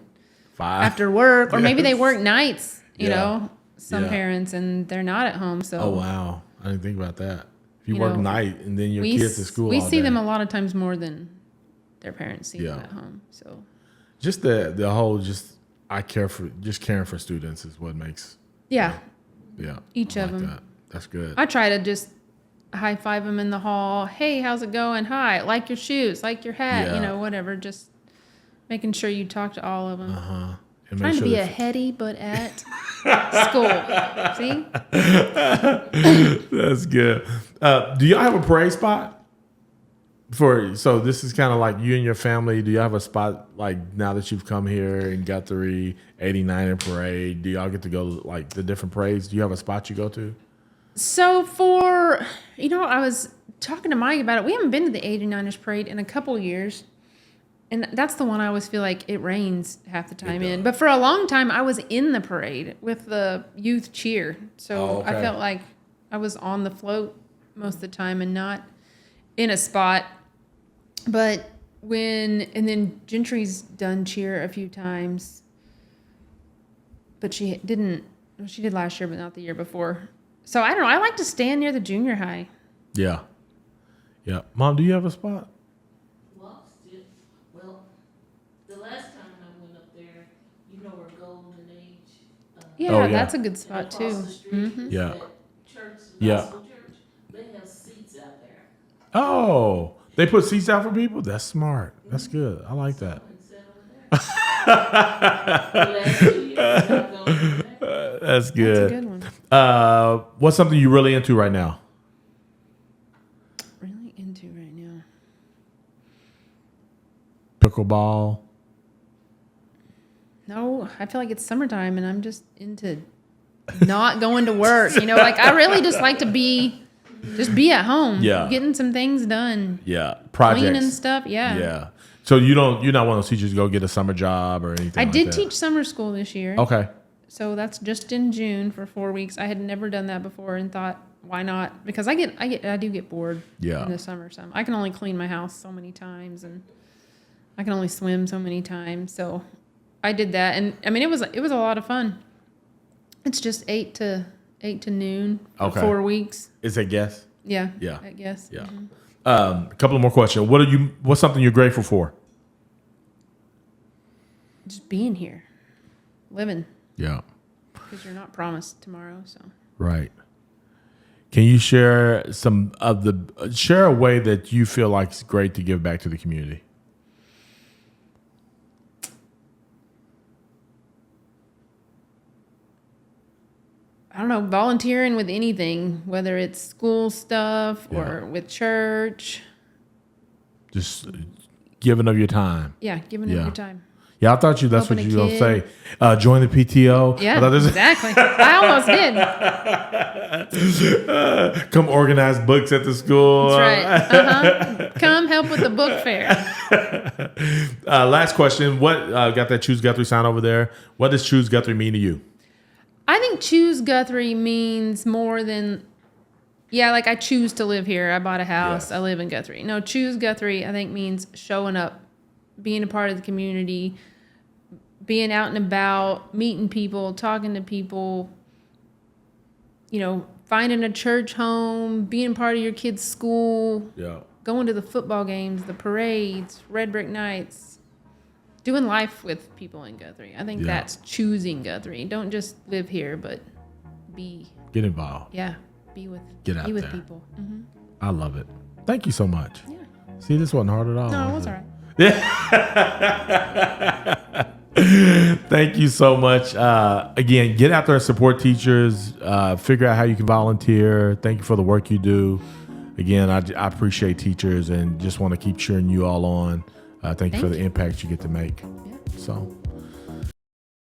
5 after work, or maybe they work nights, some Yeah. parents, and they're not at home. So, oh, wow. I didn't think about that. If you work night and then your kids at school we all see day. them a lot of times more than their parents see them Yeah. at home. So Just the whole, caring for students is what makes. yeah, I each of like them. that. That's good. I try to just high five them in the hall. Hey, how's it going? Hi, like your shoes, like your hat, Yeah. whatever. Just making sure you talk to all of them. And Trying to be a Heady, but at school. See? That's good. Do y'all have a parade spot? So this is kind of like you and your family. Do you have a spot like now that you've come here in Guthrie, 89 and parade? Do y'all get to go like the different parades? Do you have a spot you go to? So I was talking to Mike about it. We haven't been to the 89ers parade in a couple years. And that's the one I always feel like it rains half the time in. But for a long time, I was in the parade with the youth cheer. So I felt like I was on the float most of the time and not in a spot. And then Gentry's done cheer a few times. But she did last year, but not the year before. So I don't know. I like to stand near the junior high. Yeah. Yeah. Mom, do you have a spot? The last time I went up there, where Golden Age. Yeah, that's a good spot too. The street, Yeah. that church, Yeah. gospel church. They have seats out there. Oh, they put seats out for people? That's smart. That's good. I like that. That's good. That's a good one. What's something you're really into right now? Really into right now. Pickleball. No, I feel like it's summertime and I'm just into not going to work. I really just like to be at home. Yeah. Getting some things done. Yeah. Projects. Cleaning stuff. Yeah. Yeah. So you're not one of those teachers to go get a summer job or anything I like did that? teach summer school this year. Okay. So that's just in June for 4 weeks. I had never done that before and thought, why not? Because I do get bored in the summer. I can only clean my house so many times and I can only swim so many times. So I did that, and I mean it was a lot of fun. It's just 8 to 8 to noon for Okay. 4 weeks. Is it guess? Yeah. Yeah. I guess. Yeah. Mhm. A couple of more questions. What's something you're grateful for? Just being here, living, Yeah. because you're not promised tomorrow. So Right. Can you share share a way that you feel like it's great to give back to the community? I don't know, volunteering with anything, whether it's school stuff or with church. Just giving of your time. Yeah, giving Yeah. up your time. Yeah, I thought that's Helping what a you were going to kid. say. Join the PTO. I Yeah, thought this- exactly. I almost did. Come organize books at the school. That's right. Come help with the book fair. Last question. What got that Choose Guthrie sign over there? What does Choose Guthrie mean to you? I think choose Guthrie means more than, like I choose to live here. I bought a house. Yes. I live in Guthrie. No, choose Guthrie, I think, means showing up, being a part of the community, being out and about, meeting people, talking to people, finding a church home, being part of your kid's school, Yeah. going to the football games, the parades, Red Brick Nights, doing life with people in Guthrie. I think that's choosing Guthrie. Don't just live here, but Get involved. be with Get out with there. people. Mm-hmm. I love it. Thank you so much. Yeah. See, this wasn't hard at all. No, it was was it? all right. Thank you so much. Again, get out there and support teachers. Figure out how you can volunteer. Thank you for the work you do. Again, I appreciate teachers and just want to keep cheering you all on. Thank you for the impact you get to make. Yeah. So